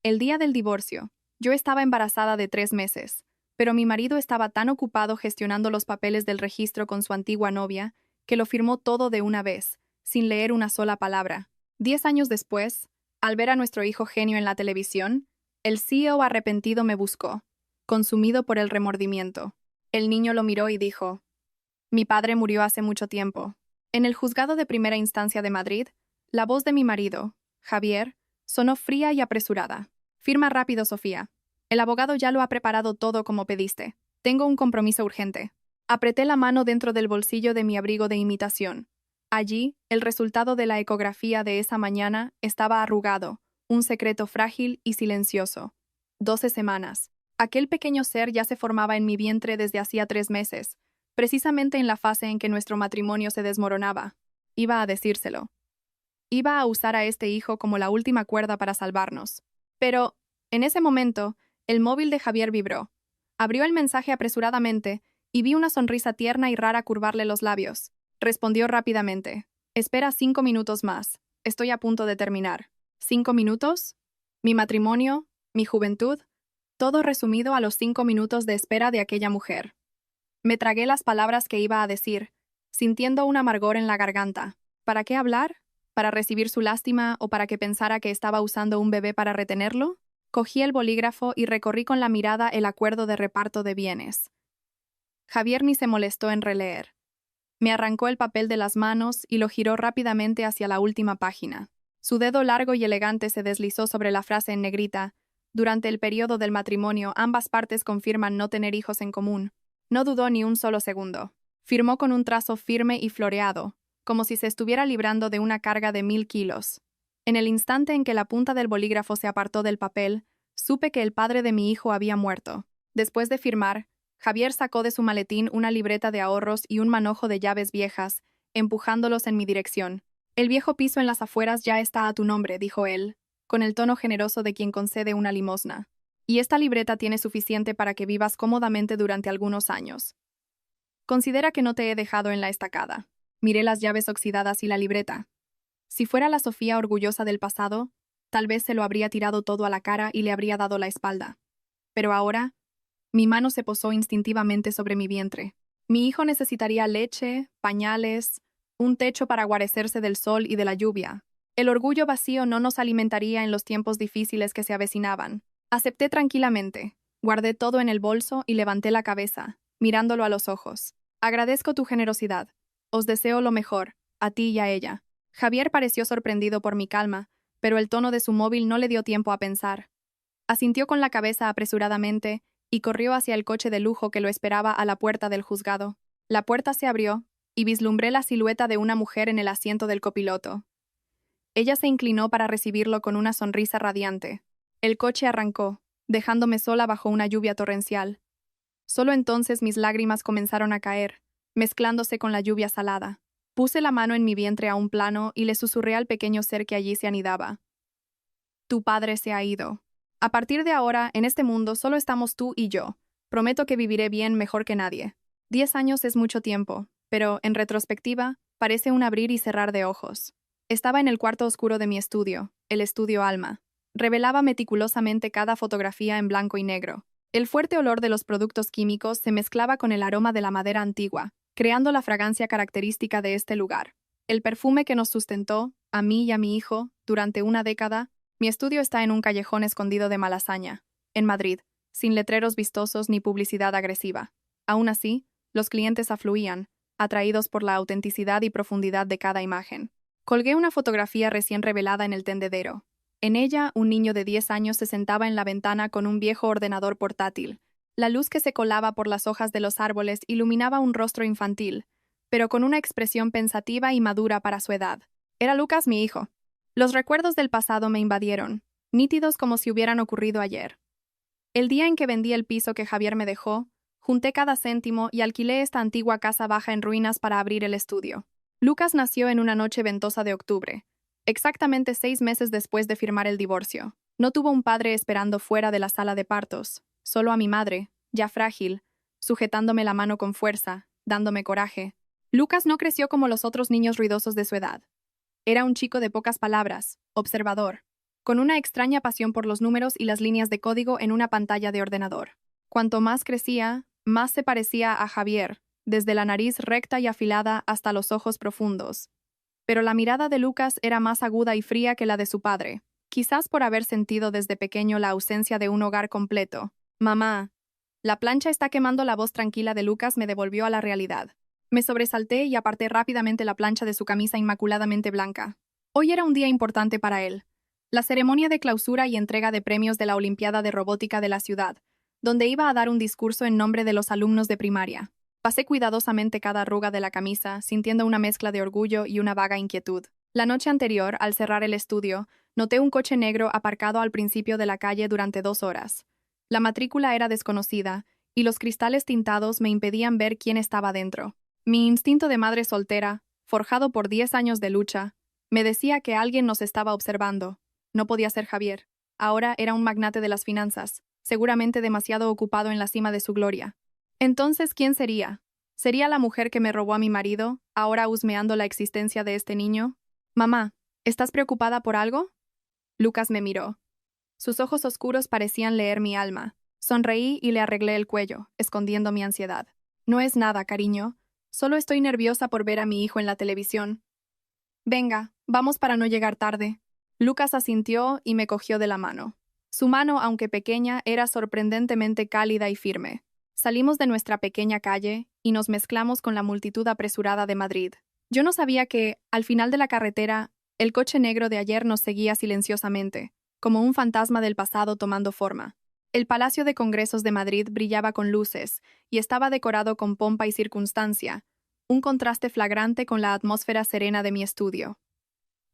El día del divorcio, yo estaba embarazada de 3 meses, pero mi marido estaba tan ocupado gestionando los papeles del registro con su antigua novia, que lo firmó todo de una vez, sin leer una sola palabra. 10 años después, al ver a nuestro hijo genio en la televisión, el CEO arrepentido me buscó, consumido por el remordimiento. El niño lo miró y dijo: mi padre murió hace mucho tiempo. En el juzgado de primera instancia de Madrid, la voz de mi marido, Javier, sonó fría y apresurada. Firma rápido, Sofía. El abogado ya lo ha preparado todo como pediste. Tengo un compromiso urgente. Apreté la mano dentro del bolsillo de mi abrigo de imitación. Allí, el resultado de la ecografía de esa mañana estaba arrugado, un secreto frágil y silencioso. 12 semanas. Aquel pequeño ser ya se formaba en mi vientre desde hacía 3 meses, precisamente en la fase en que nuestro matrimonio se desmoronaba. Iba a decírselo. Iba a usar a este hijo como la última cuerda para salvarnos. Pero, en ese momento, el móvil de Javier vibró. Abrió el mensaje apresuradamente y vi una sonrisa tierna y rara curvarle los labios. Respondió rápidamente: espera 5 minutos más. Estoy a punto de terminar. ¿5 minutos? Mi matrimonio, mi juventud, todo resumido a los 5 minutos de espera de aquella mujer. Me tragué las palabras que iba a decir, sintiendo un amargor en la garganta. ¿Para qué hablar? ¿Para recibir su lástima o para que pensara que estaba usando un bebé para retenerlo? Cogí el bolígrafo y recorrí con la mirada el acuerdo de reparto de bienes. Javier ni se molestó en releer. Me arrancó el papel de las manos y lo giró rápidamente hacia la última página. Su dedo largo y elegante se deslizó sobre la frase en negrita: durante el periodo del matrimonio, ambas partes confirman no tener hijos en común. No dudó ni un solo segundo. Firmó con un trazo firme y floreado, como si se estuviera librando de una carga de 1000 kilos. En el instante en que la punta del bolígrafo se apartó del papel, supe que el padre de mi hijo había muerto. Después de firmar, Javier sacó de su maletín una libreta de ahorros y un manojo de llaves viejas, empujándolos en mi dirección. El viejo piso en las afueras ya está a tu nombre, dijo él, con el tono generoso de quien concede una limosna. Y esta libreta tiene suficiente para que vivas cómodamente durante algunos años. Considera que no te he dejado en la estacada. Miré las llaves oxidadas y la libreta. Si fuera la Sofía orgullosa del pasado, tal vez se lo habría tirado todo a la cara y le habría dado la espalda. Pero ahora, mi mano se posó instintivamente sobre mi vientre. Mi hijo necesitaría leche, pañales, un techo para guarecerse del sol y de la lluvia. El orgullo vacío no nos alimentaría en los tiempos difíciles que se avecinaban. Acepté tranquilamente, guardé todo en el bolso y levanté la cabeza, mirándolo a los ojos. Agradezco tu generosidad. Os deseo lo mejor, a ti y a ella. Javier pareció sorprendido por mi calma, pero el tono de su móvil no le dio tiempo a pensar. Asintió con la cabeza apresuradamente y corrió hacia el coche de lujo que lo esperaba a la puerta del juzgado. La puerta se abrió y vislumbré la silueta de una mujer en el asiento del copiloto. Ella se inclinó para recibirlo con una sonrisa radiante. El coche arrancó, dejándome sola bajo una lluvia torrencial. Solo entonces mis lágrimas comenzaron a caer, mezclándose con la lluvia salada. Puse la mano en mi vientre a un plano y le susurré al pequeño ser que allí se anidaba: tu padre se ha ido. A partir de ahora, en este mundo solo estamos tú y yo. Prometo que viviré bien mejor que nadie. 10 años es mucho tiempo, pero, en retrospectiva, parece un abrir y cerrar de ojos. Estaba en el cuarto oscuro de mi estudio, el estudio Alma. Revelaba meticulosamente cada fotografía en blanco y negro. El fuerte olor de los productos químicos se mezclaba con el aroma de la madera antigua, creando la fragancia característica de este lugar. El perfume que nos sustentó, a mí y a mi hijo, durante una década. Mi estudio está en un callejón escondido de Malasaña, en Madrid, sin letreros vistosos ni publicidad agresiva. Aún así, los clientes afluían, atraídos por la autenticidad y profundidad de cada imagen. Colgué una fotografía recién revelada en el tendedero. En ella, un niño de 10 años se sentaba en la ventana con un viejo ordenador portátil. La luz que se colaba por las hojas de los árboles iluminaba un rostro infantil, pero con una expresión pensativa y madura para su edad. Era Lucas, mi hijo. Los recuerdos del pasado me invadieron, nítidos como si hubieran ocurrido ayer. El día en que vendí el piso que Javier me dejó, junté cada céntimo y alquilé esta antigua casa baja en ruinas para abrir el estudio. Lucas nació en una noche ventosa de octubre, exactamente 6 meses después de firmar el divorcio. No tuvo un padre esperando fuera de la sala de partos, solo a mi madre, ya frágil, sujetándome la mano con fuerza, dándome coraje. Lucas no creció como los otros niños ruidosos de su edad. Era un chico de pocas palabras, observador. con una extraña pasión por los números y las líneas de código en una pantalla de ordenador. Cuanto más crecía, más se parecía a Javier, desde la nariz recta y afilada hasta los ojos profundos. Pero la mirada de Lucas era más aguda y fría que la de su padre, quizás por haber sentido desde pequeño la ausencia de un hogar completo. Mamá. La plancha está quemando. La voz tranquila de Lucas me devolvió a la realidad. Me sobresalté y aparté rápidamente la plancha de su camisa inmaculadamente blanca. Hoy era un día importante para él. La ceremonia de clausura y entrega de premios de la Olimpiada de Robótica de la ciudad, donde iba a dar un discurso en nombre de los alumnos de primaria. Pasé cuidadosamente cada arruga de la camisa, sintiendo una mezcla de orgullo y una vaga inquietud. La noche anterior, al cerrar el estudio, noté un coche negro aparcado al principio de la calle durante 2 horas. La matrícula era desconocida, y los cristales tintados me impedían ver quién estaba dentro. Mi instinto de madre soltera, forjado por 10 años de lucha, me decía que alguien nos estaba observando. No podía ser Javier. Ahora era un magnate de las finanzas, seguramente demasiado ocupado en la cima de su gloria. Entonces, ¿quién sería? ¿Sería la mujer que me robó a mi marido, ahora husmeando la existencia de este niño? Mamá, ¿estás preocupada por algo? Lucas me miró. Sus ojos oscuros parecían leer mi alma. Sonreí y le arreglé el cuello, escondiendo mi ansiedad. No es nada, cariño. Solo estoy nerviosa por ver a mi hijo en la televisión. Venga, vamos para no llegar tarde. Lucas asintió y me cogió de la mano. Su mano, aunque pequeña, era sorprendentemente cálida y firme. Salimos de nuestra pequeña calle y nos mezclamos con la multitud apresurada de Madrid. Yo no sabía que, al final de la carretera, el coche negro de ayer nos seguía silenciosamente, como un fantasma del pasado tomando forma. El Palacio de Congresos de Madrid brillaba con luces y estaba decorado con pompa y circunstancia, un contraste flagrante con la atmósfera serena de mi estudio.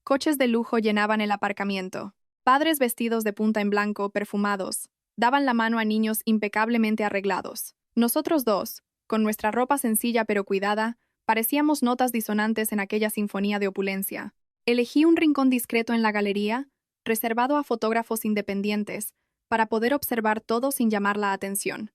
Coches de lujo llenaban el aparcamiento. Padres vestidos de punta en blanco, perfumados, daban la mano a niños impecablemente arreglados. Nosotros dos, con nuestra ropa sencilla pero cuidada, parecíamos notas disonantes en aquella sinfonía de opulencia. Elegí un rincón discreto en la galería, reservado a fotógrafos independientes, para poder observar todo sin llamar la atención.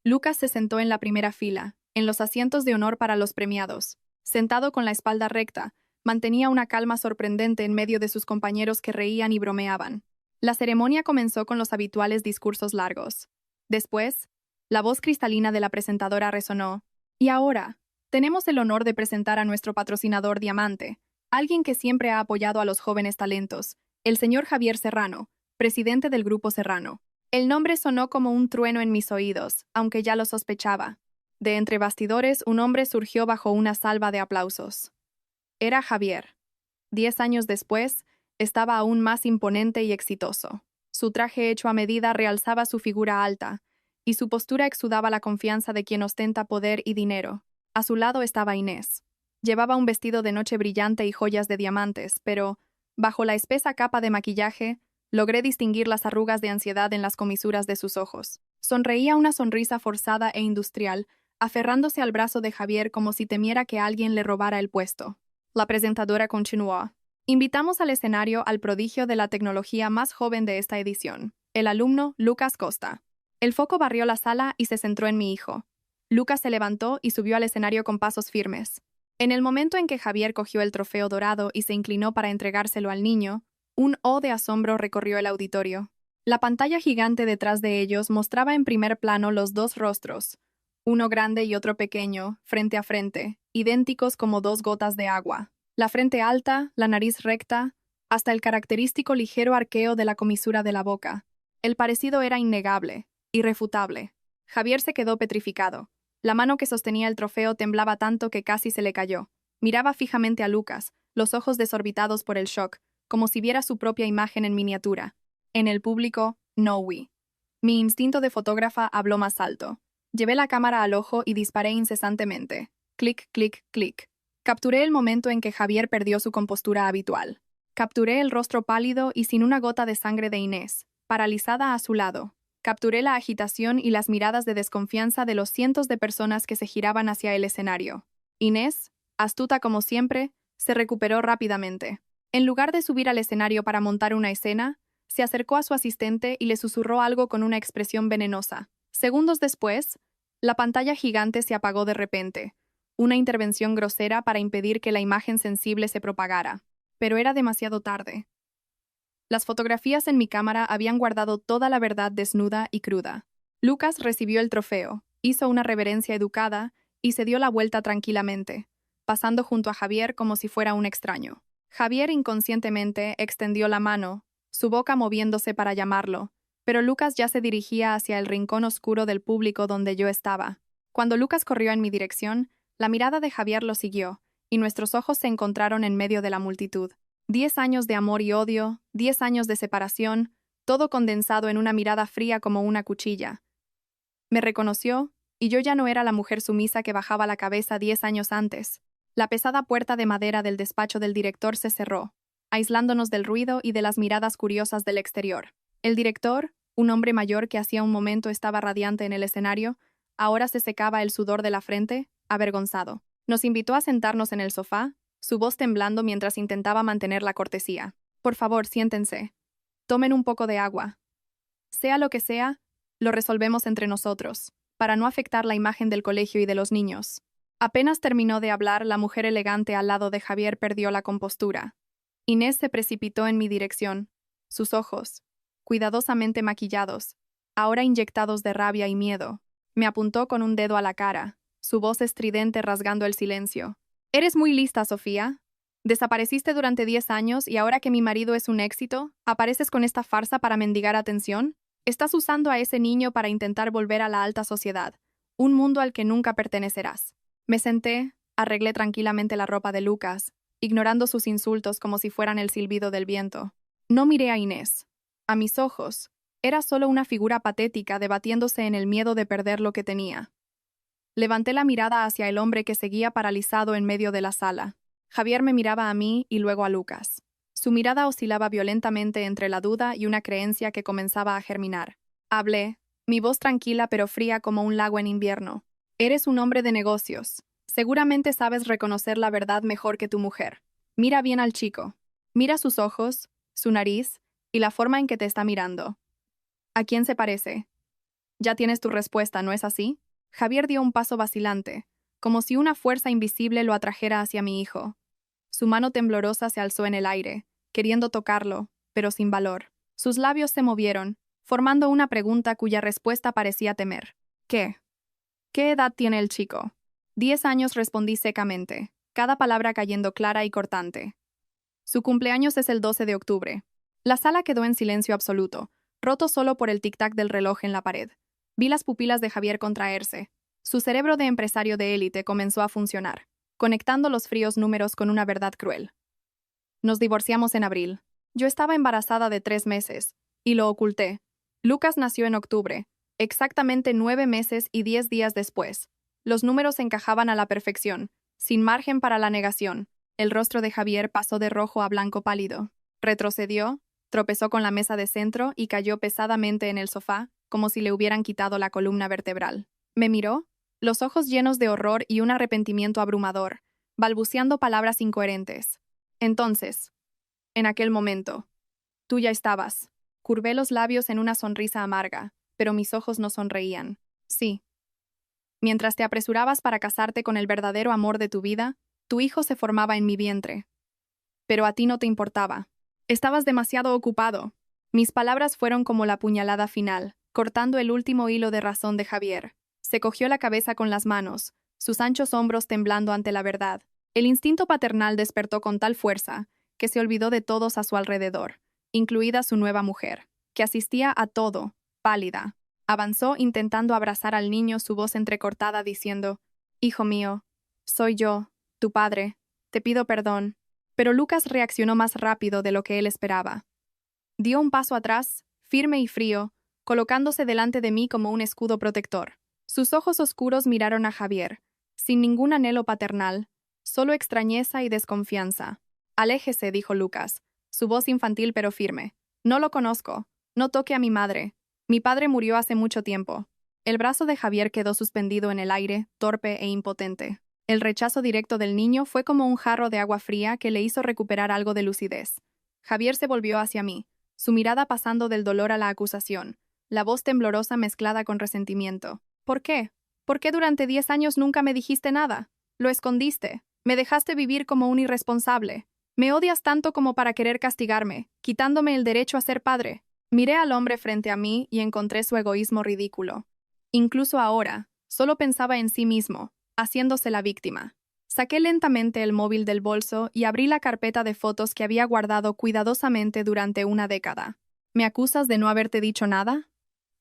Lucas se sentó en la primera fila, en los asientos de honor para los premiados. Sentado con la espalda recta, mantenía una calma sorprendente en medio de sus compañeros que reían y bromeaban. La ceremonia comenzó con los habituales discursos largos. Después, la voz cristalina de la presentadora resonó. Y ahora, tenemos el honor de presentar a nuestro patrocinador Diamante, alguien que siempre ha apoyado a los jóvenes talentos, el señor Javier Serrano, presidente del Grupo Serrano. El nombre sonó como un trueno en mis oídos, aunque ya lo sospechaba. De entre bastidores, un hombre surgió bajo una salva de aplausos. Era Javier. 10 años después, estaba aún más imponente y exitoso. Su traje hecho a medida realzaba su figura alta, y su postura exudaba la confianza de quien ostenta poder y dinero. A su lado estaba Inés. Llevaba un vestido de noche brillante y joyas de diamantes, pero, bajo la espesa capa de maquillaje, logré distinguir las arrugas de ansiedad en las comisuras de sus ojos. Sonreía una sonrisa forzada e industrial, aferrándose al brazo de Javier como si temiera que alguien le robara el puesto. La presentadora continuó. Invitamos al escenario al prodigio de la tecnología más joven de esta edición, el alumno Lucas Costa. El foco barrió la sala y se centró en mi hijo. Lucas se levantó y subió al escenario con pasos firmes. En el momento en que Javier cogió el trofeo dorado y se inclinó para entregárselo al niño, un oh de asombro recorrió el auditorio. La pantalla gigante detrás de ellos mostraba en primer plano los dos rostros, uno grande y otro pequeño, frente a frente, idénticos como 2 gotas de agua. La frente alta, la nariz recta, hasta el característico ligero arqueo de la comisura de la boca. El parecido era innegable, irrefutable. Javier se quedó petrificado. La mano que sostenía el trofeo temblaba tanto que casi se le cayó. Miraba fijamente a Lucas, los ojos desorbitados por el shock, como si viera su propia imagen en miniatura. En el público, no huí. Mi instinto de fotógrafa habló más alto. Llevé la cámara al ojo y disparé incesantemente. Clic, clic, clic. Capturé el momento en que Javier perdió su compostura habitual. Capturé el rostro pálido y sin una gota de sangre de Inés, paralizada a su lado. Capturé la agitación y las miradas de desconfianza de los cientos de personas que se giraban hacia el escenario. Inés, astuta como siempre, se recuperó rápidamente. En lugar de subir al escenario para montar una escena, se acercó a su asistente y le susurró algo con una expresión venenosa. Segundos después, la pantalla gigante se apagó de repente, una intervención grosera para impedir que la imagen sensible se propagara. Pero era demasiado tarde. Las fotografías en mi cámara habían guardado toda la verdad desnuda y cruda. Lucas recibió el trofeo, hizo una reverencia educada y se dio la vuelta tranquilamente, pasando junto a Javier como si fuera un extraño. Javier inconscientemente extendió la mano, su boca moviéndose para llamarlo, pero Lucas ya se dirigía hacia el rincón oscuro del público donde yo estaba. Cuando Lucas corrió en mi dirección, la mirada de Javier lo siguió, y nuestros ojos se encontraron en medio de la multitud. 10 años de amor y odio, 10 años de separación, todo condensado en una mirada fría como una cuchilla. Me reconoció, y yo ya no era la mujer sumisa que bajaba la cabeza 10 años antes. La pesada puerta de madera del despacho del director se cerró, aislándonos del ruido y de las miradas curiosas del exterior. El director, un hombre mayor que hacía un momento estaba radiante en el escenario, ahora se secaba el sudor de la frente, avergonzado. Nos invitó a sentarnos en el sofá, su voz temblando mientras intentaba mantener la cortesía. Por favor, siéntense. Tomen un poco de agua. Sea lo que sea, lo resolvemos entre nosotros, para no afectar la imagen del colegio y de los niños. Apenas terminó de hablar, la mujer elegante al lado de Javier perdió la compostura. Inés se precipitó en mi dirección. Sus ojos, cuidadosamente maquillados, ahora inyectados de rabia y miedo, me apuntó con un dedo a la cara, su voz estridente rasgando el silencio. «Eres muy lista, Sofía. Desapareciste durante 10 años y ahora que mi marido es un éxito, ¿apareces con esta farsa para mendigar atención? Estás usando a ese niño para intentar volver a la alta sociedad, un mundo al que nunca pertenecerás». Me senté, arreglé tranquilamente la ropa de Lucas, ignorando sus insultos como si fueran el silbido del viento. No miré a Inés. A mis ojos, era solo una figura patética debatiéndose en el miedo de perder lo que tenía. Levanté la mirada hacia el hombre que seguía paralizado en medio de la sala. Javier me miraba a mí y luego a Lucas. Su mirada oscilaba violentamente entre la duda y una creencia que comenzaba a germinar. Hablé, mi voz tranquila pero fría como un lago en invierno. Eres un hombre de negocios. Seguramente sabes reconocer la verdad mejor que tu mujer. Mira bien al chico. Mira sus ojos, su nariz y la forma en que te está mirando. ¿A quién se parece? Ya tienes tu respuesta, ¿no es así? Javier dio un paso vacilante, como si una fuerza invisible lo atrajera hacia mi hijo. Su mano temblorosa se alzó en el aire, queriendo tocarlo, pero sin valor. Sus labios se movieron, formando una pregunta cuya respuesta parecía temer. ¿Qué? ¿Qué edad tiene el chico? 10 años, respondí secamente, cada palabra cayendo clara y cortante. Su cumpleaños es el 12 de octubre. La sala quedó en silencio absoluto, roto solo por el tic-tac del reloj en la pared. Vi las pupilas de Javier contraerse. Su cerebro de empresario de élite comenzó a funcionar, conectando los fríos números con una verdad cruel. Nos divorciamos en abril. Yo estaba embarazada de 3 meses, y lo oculté. Lucas nació en octubre, exactamente 9 meses y 10 días después. Los números encajaban a la perfección, sin margen para la negación. El rostro de Javier pasó de rojo a blanco pálido. Retrocedió, tropezó con la mesa de centro y cayó pesadamente en el sofá, como si le hubieran quitado la columna vertebral. Me miró, los ojos llenos de horror y un arrepentimiento abrumador, balbuceando palabras incoherentes. Entonces, en aquel momento, tú ya estabas. Curvé los labios en una sonrisa amarga, pero mis ojos no sonreían. Sí. Mientras te apresurabas para casarte con el verdadero amor de tu vida, tu hijo se formaba en mi vientre. Pero a ti no te importaba. Estabas demasiado ocupado. Mis palabras fueron como la puñalada final, cortando el último hilo de razón de Javier. Se cogió la cabeza con las manos, sus anchos hombros temblando ante la verdad. El instinto paternal despertó con tal fuerza que se olvidó de todos a su alrededor, incluida su nueva mujer, que asistía a todo, pálida. Avanzó intentando abrazar al niño, su voz entrecortada diciendo: «Hijo mío, soy yo, tu padre, te pido perdón». Pero Lucas reaccionó más rápido de lo que él esperaba. Dio un paso atrás, firme y frío, colocándose delante de mí como un escudo protector. Sus ojos oscuros miraron a Javier, sin ningún anhelo paternal, solo extrañeza y desconfianza. «Aléjese», dijo Lucas, su voz infantil pero firme. «No lo conozco. No toque a mi madre. Mi padre murió hace mucho tiempo». El brazo de Javier quedó suspendido en el aire, torpe e impotente. El rechazo directo del niño fue como un jarro de agua fría que le hizo recuperar algo de lucidez. Javier se volvió hacia mí, su mirada pasando del dolor a la acusación, la voz temblorosa mezclada con resentimiento. «¿Por qué? ¿Por qué durante 10 años nunca me dijiste nada? Lo escondiste. Me dejaste vivir como un irresponsable. Me odias tanto como para querer castigarme, quitándome el derecho a ser padre. Miré al hombre frente a mí y encontré su egoísmo ridículo. Incluso ahora, solo pensaba en sí mismo, haciéndose la víctima. Saqué lentamente el móvil del bolso y abrí la carpeta de fotos que había guardado cuidadosamente durante una década. ¿Me acusas de no haberte dicho nada?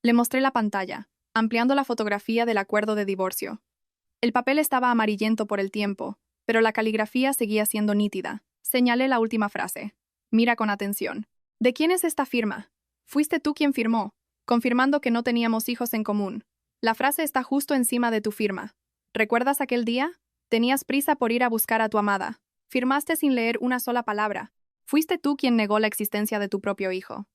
Le mostré la pantalla, ampliando la fotografía del acuerdo de divorcio. El papel estaba amarillento por el tiempo, pero la caligrafía seguía siendo nítida. Señalé la última frase. Mira con atención. ¿De quién es esta firma? Fuiste tú quien firmó, confirmando que no teníamos hijos en común. La frase está justo encima de tu firma. ¿Recuerdas aquel día? Tenías prisa por ir a buscar a tu amada. Firmaste sin leer una sola palabra. Fuiste tú quien negó la existencia de tu propio hijo.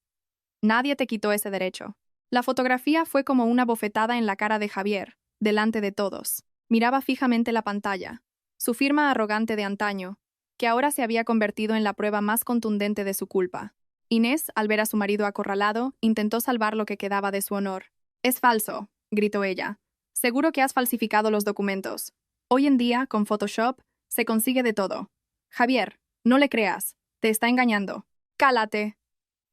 Nadie te quitó ese derecho. La fotografía fue como una bofetada en la cara de Javier, delante de todos. Miraba fijamente la pantalla. Su firma arrogante de antaño, que ahora se había convertido en la prueba más contundente de su culpa. Inés, al ver a su marido acorralado, intentó salvar lo que quedaba de su honor. «Es falso», gritó ella. «Seguro que has falsificado los documentos. Hoy en día, con Photoshop, se consigue de todo. Javier, no le creas. Te está engañando. ¡Cálate!».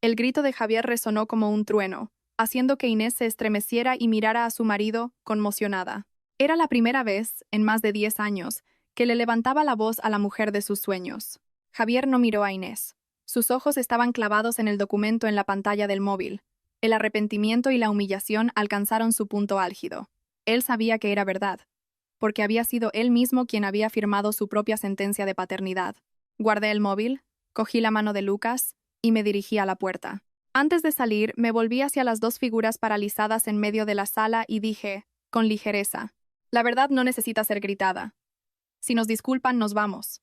El grito de Javier resonó como un trueno, haciendo que Inés se estremeciera y mirara a su marido, conmocionada. Era la primera vez, en más de 10 años, que le levantaba la voz a la mujer de sus sueños. Javier no miró a Inés. Sus ojos estaban clavados en el documento en la pantalla del móvil. El arrepentimiento y la humillación alcanzaron su punto álgido. Él sabía que era verdad, porque había sido él mismo quien había firmado su propia sentencia de paternidad. Guardé el móvil, cogí la mano de Lucas y me dirigí a la puerta. Antes de salir, me volví hacia las dos figuras paralizadas en medio de la sala y dije, con ligereza, «La verdad no necesita ser gritada. Si nos disculpan, nos vamos.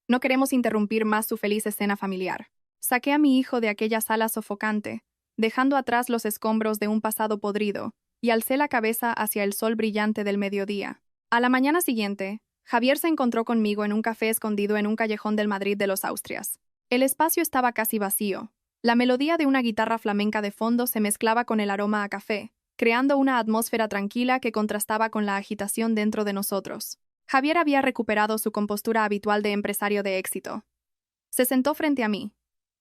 No queremos interrumpir más su feliz escena familiar». Saqué a mi hijo de aquella sala sofocante, dejando atrás los escombros de un pasado podrido, y alcé la cabeza hacia el sol brillante del mediodía. A la mañana siguiente, Javier se encontró conmigo en un café escondido en un callejón del Madrid de los Austrias. El espacio estaba casi vacío. La melodía de una guitarra flamenca de fondo se mezclaba con el aroma a café, creando una atmósfera tranquila que contrastaba con la agitación dentro de nosotros. Javier había recuperado su compostura habitual de empresario de éxito. Se sentó frente a mí.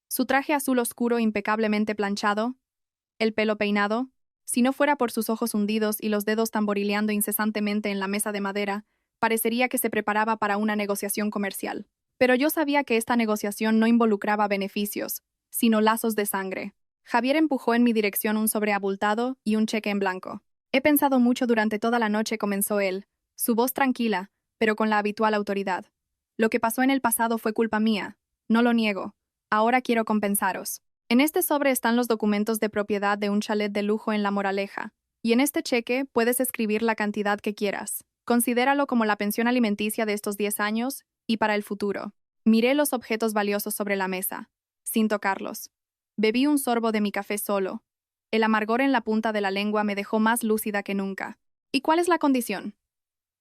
Su traje azul oscuro impecablemente planchado, el pelo peinado, si no fuera por sus ojos hundidos y los dedos tamborileando incesantemente en la mesa de madera, parecería que se preparaba para una negociación comercial. Pero yo sabía que esta negociación no involucraba beneficios, sino lazos de sangre. Javier empujó en mi dirección un sobre abultado y un cheque en blanco. «He pensado mucho durante toda la noche», comenzó él, su voz tranquila, pero con la habitual autoridad. «Lo que pasó en el pasado fue culpa mía. No lo niego. Ahora quiero compensaros. En este sobre están los documentos de propiedad de un chalet de lujo en La Moraleja, y en este cheque puedes escribir la cantidad que quieras. Considéralo como la pensión alimenticia de estos 10 años y para el futuro». Miré los objetos valiosos sobre la mesa, sin tocarlos. Bebí un sorbo de mi café solo. El amargor en la punta de la lengua me dejó más lúcida que nunca. «¿Y cuál es la condición?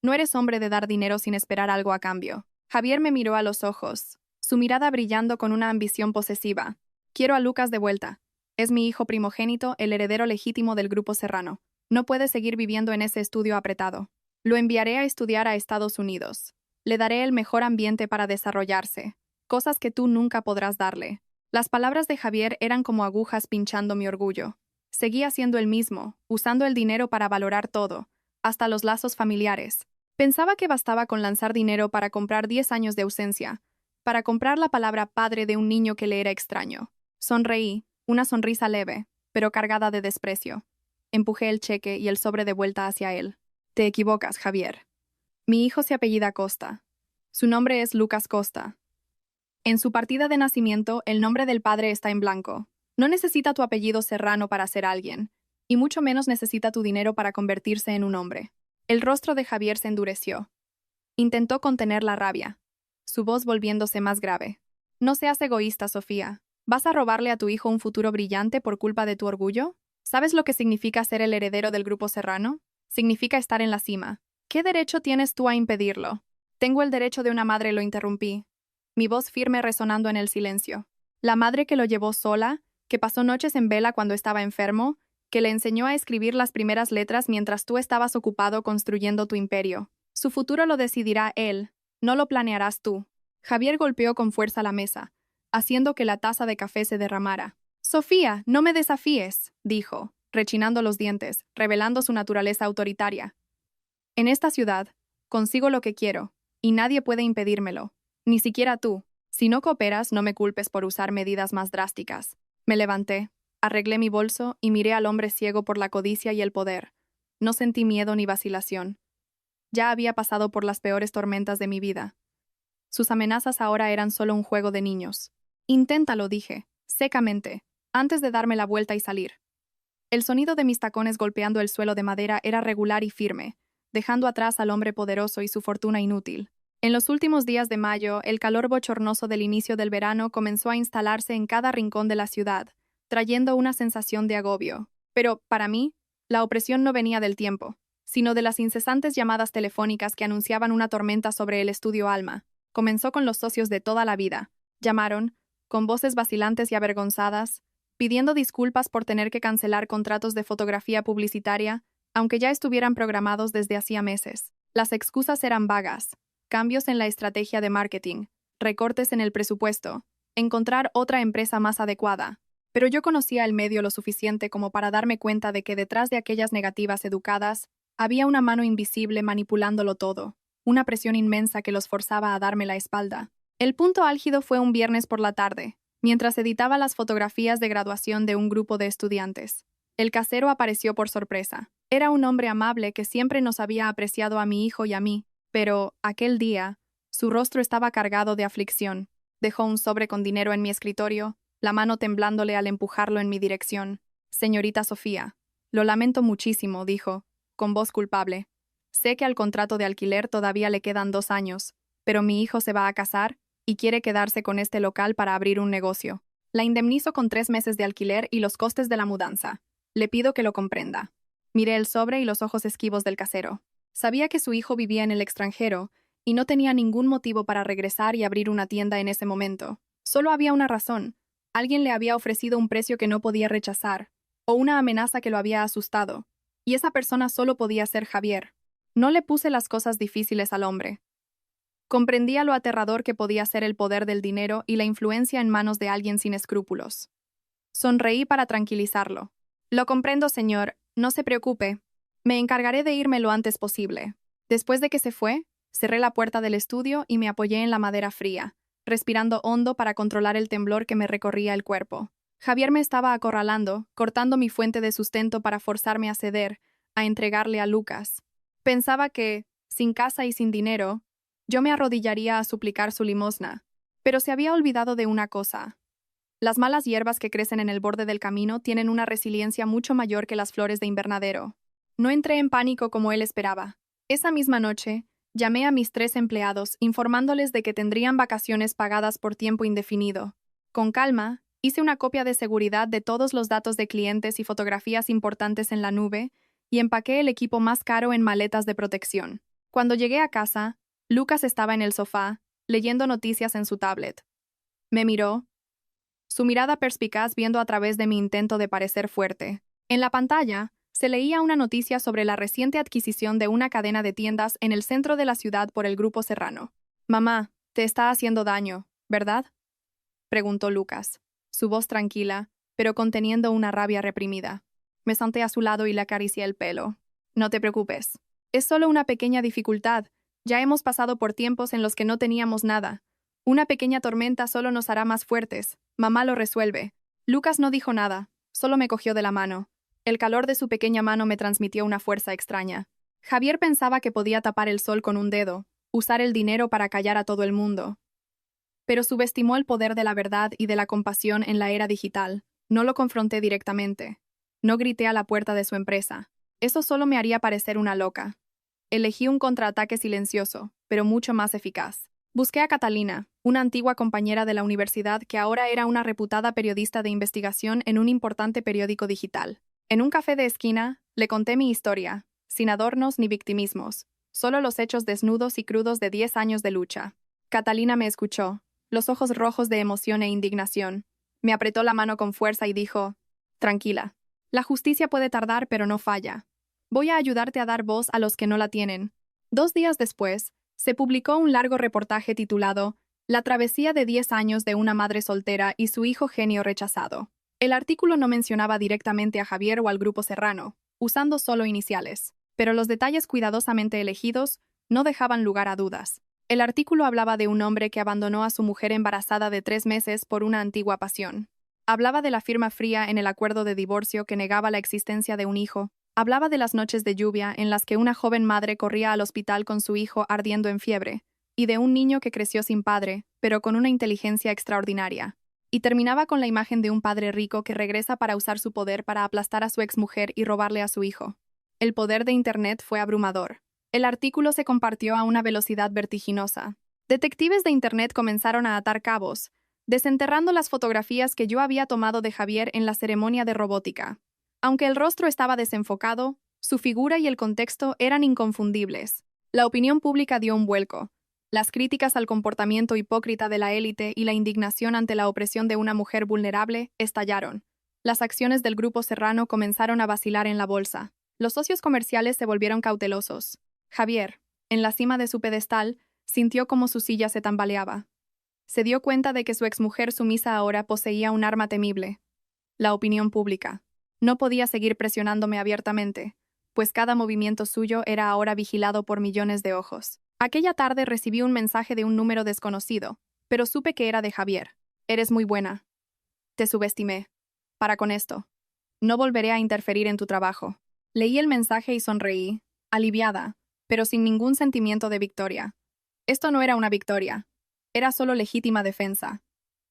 No eres hombre de dar dinero sin esperar algo a cambio». Javier me miró a los ojos, su mirada brillando con una ambición posesiva. «Quiero a Lucas de vuelta. Es mi hijo primogénito, el heredero legítimo del Grupo Serrano. No puede seguir viviendo en ese estudio apretado. Lo enviaré a estudiar a Estados Unidos. Le daré el mejor ambiente para desarrollarse, cosas que tú nunca podrás darle». Las palabras de Javier eran como agujas pinchando mi orgullo. Seguía siendo el mismo, usando el dinero para valorar todo, hasta los lazos familiares. Pensaba que bastaba con lanzar dinero para comprar 10 años de ausencia, para comprar la palabra padre de un niño que le era extraño. Sonreí, una sonrisa leve, pero cargada de desprecio. Empujé el cheque y el sobre de vuelta hacia él. «Te equivocas, Javier. Mi hijo se apellida Costa. Su nombre es Lucas Costa. En su partida de nacimiento, el nombre del padre está en blanco. No necesita tu apellido Serrano para ser alguien, y mucho menos necesita tu dinero para convertirse en un hombre». El rostro de Javier se endureció. Intentó contener la rabia, su voz volviéndose más grave. «No seas egoísta, Sofía. ¿Vas a robarle a tu hijo un futuro brillante por culpa de tu orgullo? ¿Sabes lo que significa ser el heredero del Grupo Serrano? Significa estar en la cima. ¿Qué derecho tienes tú a impedirlo?» «Tengo el derecho de una madre», lo interrumpí, mi voz firme resonando en el silencio. «La madre que lo llevó sola, que pasó noches en vela cuando estaba enfermo, que le enseñó a escribir las primeras letras mientras tú estabas ocupado construyendo tu imperio. Su futuro lo decidirá él, no lo planearás tú». Javier golpeó con fuerza la mesa, haciendo que la taza de café se derramara. Sofía, no me desafíes, dijo, rechinando los dientes, revelando su naturaleza autoritaria. En esta ciudad, consigo lo que quiero, y nadie puede impedírmelo, ni siquiera tú. Si no cooperas, no me culpes por usar medidas más drásticas. Me levanté, arreglé mi bolso y miré al hombre ciego por la codicia y el poder. No sentí miedo ni vacilación. Ya había pasado por las peores tormentas de mi vida. Sus amenazas ahora eran solo un juego de niños. Inténtalo, dije, secamente, antes de darme la vuelta y salir. El sonido de mis tacones golpeando el suelo de madera era regular y firme, dejando atrás al hombre poderoso y su fortuna inútil. En los últimos días de mayo, el calor bochornoso del inicio del verano comenzó a instalarse en cada rincón de la ciudad, trayendo una sensación de agobio. Pero, para mí, la opresión no venía del tiempo, sino de las incesantes llamadas telefónicas que anunciaban una tormenta sobre el estudio Alma. Comenzó con los socios de toda la vida. Llamaron, con voces vacilantes y avergonzadas, pidiendo disculpas por tener que cancelar contratos de fotografía publicitaria, aunque ya estuvieran programados desde hacía meses. Las excusas eran vagas: cambios en la estrategia de marketing, recortes en el presupuesto, encontrar otra empresa más adecuada. Pero yo conocía el medio lo suficiente como para darme cuenta de que detrás de aquellas negativas educadas había una mano invisible manipulándolo todo, una presión inmensa que los forzaba a darme la espalda. El punto álgido fue un viernes por la tarde, mientras editaba las fotografías de graduación de un grupo de estudiantes. El casero apareció por sorpresa. Era un hombre amable que siempre nos había apreciado a mi hijo y a mí, pero, aquel día, su rostro estaba cargado de aflicción. Dejó un sobre con dinero en mi escritorio, la mano temblándole al empujarlo en mi dirección. «Señorita Sofía, lo lamento muchísimo», dijo, con voz culpable. «Sé que al contrato de alquiler todavía le quedan 2 años, pero mi hijo se va a casar y quiere quedarse con este local para abrir un negocio. La indemnizo con 3 meses de alquiler y los costes de la mudanza. Le pido que lo comprenda». Miré el sobre y los ojos esquivos del casero. Sabía que su hijo vivía en el extranjero y no tenía ningún motivo para regresar y abrir una tienda en ese momento. Solo había una razón. Alguien le había ofrecido un precio que no podía rechazar, o una amenaza que lo había asustado, y esa persona solo podía ser Javier. No le puse las cosas difíciles al hombre. Comprendía lo aterrador que podía ser el poder del dinero y la influencia en manos de alguien sin escrúpulos. Sonreí para tranquilizarlo. «Lo comprendo, señor, no se preocupe. Me encargaré de irme lo antes posible». Después de que se fue, cerré la puerta del estudio y me apoyé en la madera fría, respirando hondo para controlar el temblor que me recorría el cuerpo. Javier me estaba acorralando, cortando mi fuente de sustento para forzarme a ceder, a entregarle a Lucas. Pensaba que, sin casa y sin dinero, yo me arrodillaría a suplicar su limosna. Pero se había olvidado de una cosa. Las malas hierbas que crecen en el borde del camino tienen una resiliencia mucho mayor que las flores de invernadero. No entré en pánico como él esperaba. Esa misma noche, llamé a mis 3 empleados informándoles de que tendrían vacaciones pagadas por tiempo indefinido. Con calma, hice una copia de seguridad de todos los datos de clientes y fotografías importantes en la nube y empaqué el equipo más caro en maletas de protección. Cuando llegué a casa, Lucas estaba en el sofá, leyendo noticias en su tablet. Me miró, su mirada perspicaz viendo a través de mi intento de parecer fuerte. En la pantalla, se leía una noticia sobre la reciente adquisición de una cadena de tiendas en el centro de la ciudad por el Grupo Serrano. «Mamá, te está haciendo daño, ¿verdad?», preguntó Lucas, su voz tranquila, pero conteniendo una rabia reprimida. Me senté a su lado y le acaricié el pelo. «No te preocupes. Es solo una pequeña dificultad. Ya hemos pasado por tiempos en los que no teníamos nada. Una pequeña tormenta solo nos hará más fuertes. Mamá lo resuelve». Lucas no dijo nada, solo me cogió de la mano. El calor de su pequeña mano me transmitió una fuerza extraña. Javier pensaba que podía tapar el sol con un dedo, usar el dinero para callar a todo el mundo. Pero subestimó el poder de la verdad y de la compasión en la era digital. No lo confronté directamente. No grité a la puerta de su empresa. Eso solo me haría parecer una loca. Elegí un contraataque silencioso, pero mucho más eficaz. Busqué a Catalina, una antigua compañera de la universidad que ahora era una reputada periodista de investigación en un importante periódico digital. En un café de esquina, le conté mi historia, sin adornos ni victimismos, solo los hechos desnudos y crudos de 10 años de lucha. Catalina me escuchó, los ojos rojos de emoción e indignación. Me apretó la mano con fuerza y dijo: «Tranquila. La justicia puede tardar, pero no falla. Voy a ayudarte a dar voz a los que no la tienen». 2 días después, se publicó un largo reportaje titulado La travesía de 10 años de una madre soltera y su hijo genio rechazado. El artículo no mencionaba directamente a Javier o al Grupo Serrano, usando solo iniciales, pero los detalles cuidadosamente elegidos no dejaban lugar a dudas. El artículo hablaba de un hombre que abandonó a su mujer embarazada de 3 meses por una antigua pasión. Hablaba de la firma fría en el acuerdo de divorcio que negaba la existencia de un hijo. Hablaba de las noches de lluvia en las que una joven madre corría al hospital con su hijo ardiendo en fiebre, y de un niño que creció sin padre, pero con una inteligencia extraordinaria. Y terminaba con la imagen de un padre rico que regresa para usar su poder para aplastar a su exmujer y robarle a su hijo. El poder de Internet fue abrumador. El artículo se compartió a una velocidad vertiginosa. Detectives de Internet comenzaron a atar cabos, desenterrando las fotografías que yo había tomado de Javier en la ceremonia de robótica. Aunque el rostro estaba desenfocado, su figura y el contexto eran inconfundibles. La opinión pública dio un vuelco. Las críticas al comportamiento hipócrita de la élite y la indignación ante la opresión de una mujer vulnerable estallaron. Las acciones del Grupo Serrano comenzaron a vacilar en la bolsa. Los socios comerciales se volvieron cautelosos. Javier, en la cima de su pedestal, sintió como su silla se tambaleaba. Se dio cuenta de que su exmujer sumisa ahora poseía un arma temible: la opinión pública. No podía seguir presionándome abiertamente, pues cada movimiento suyo era ahora vigilado por millones de ojos. Aquella tarde recibí un mensaje de un número desconocido, pero supe que era de Javier. Eres muy buena. Te subestimé. Para con esto. No volveré a interferir en tu trabajo. Leí el mensaje y sonreí, aliviada, pero sin ningún sentimiento de victoria. Esto no era una victoria. Era solo legítima defensa.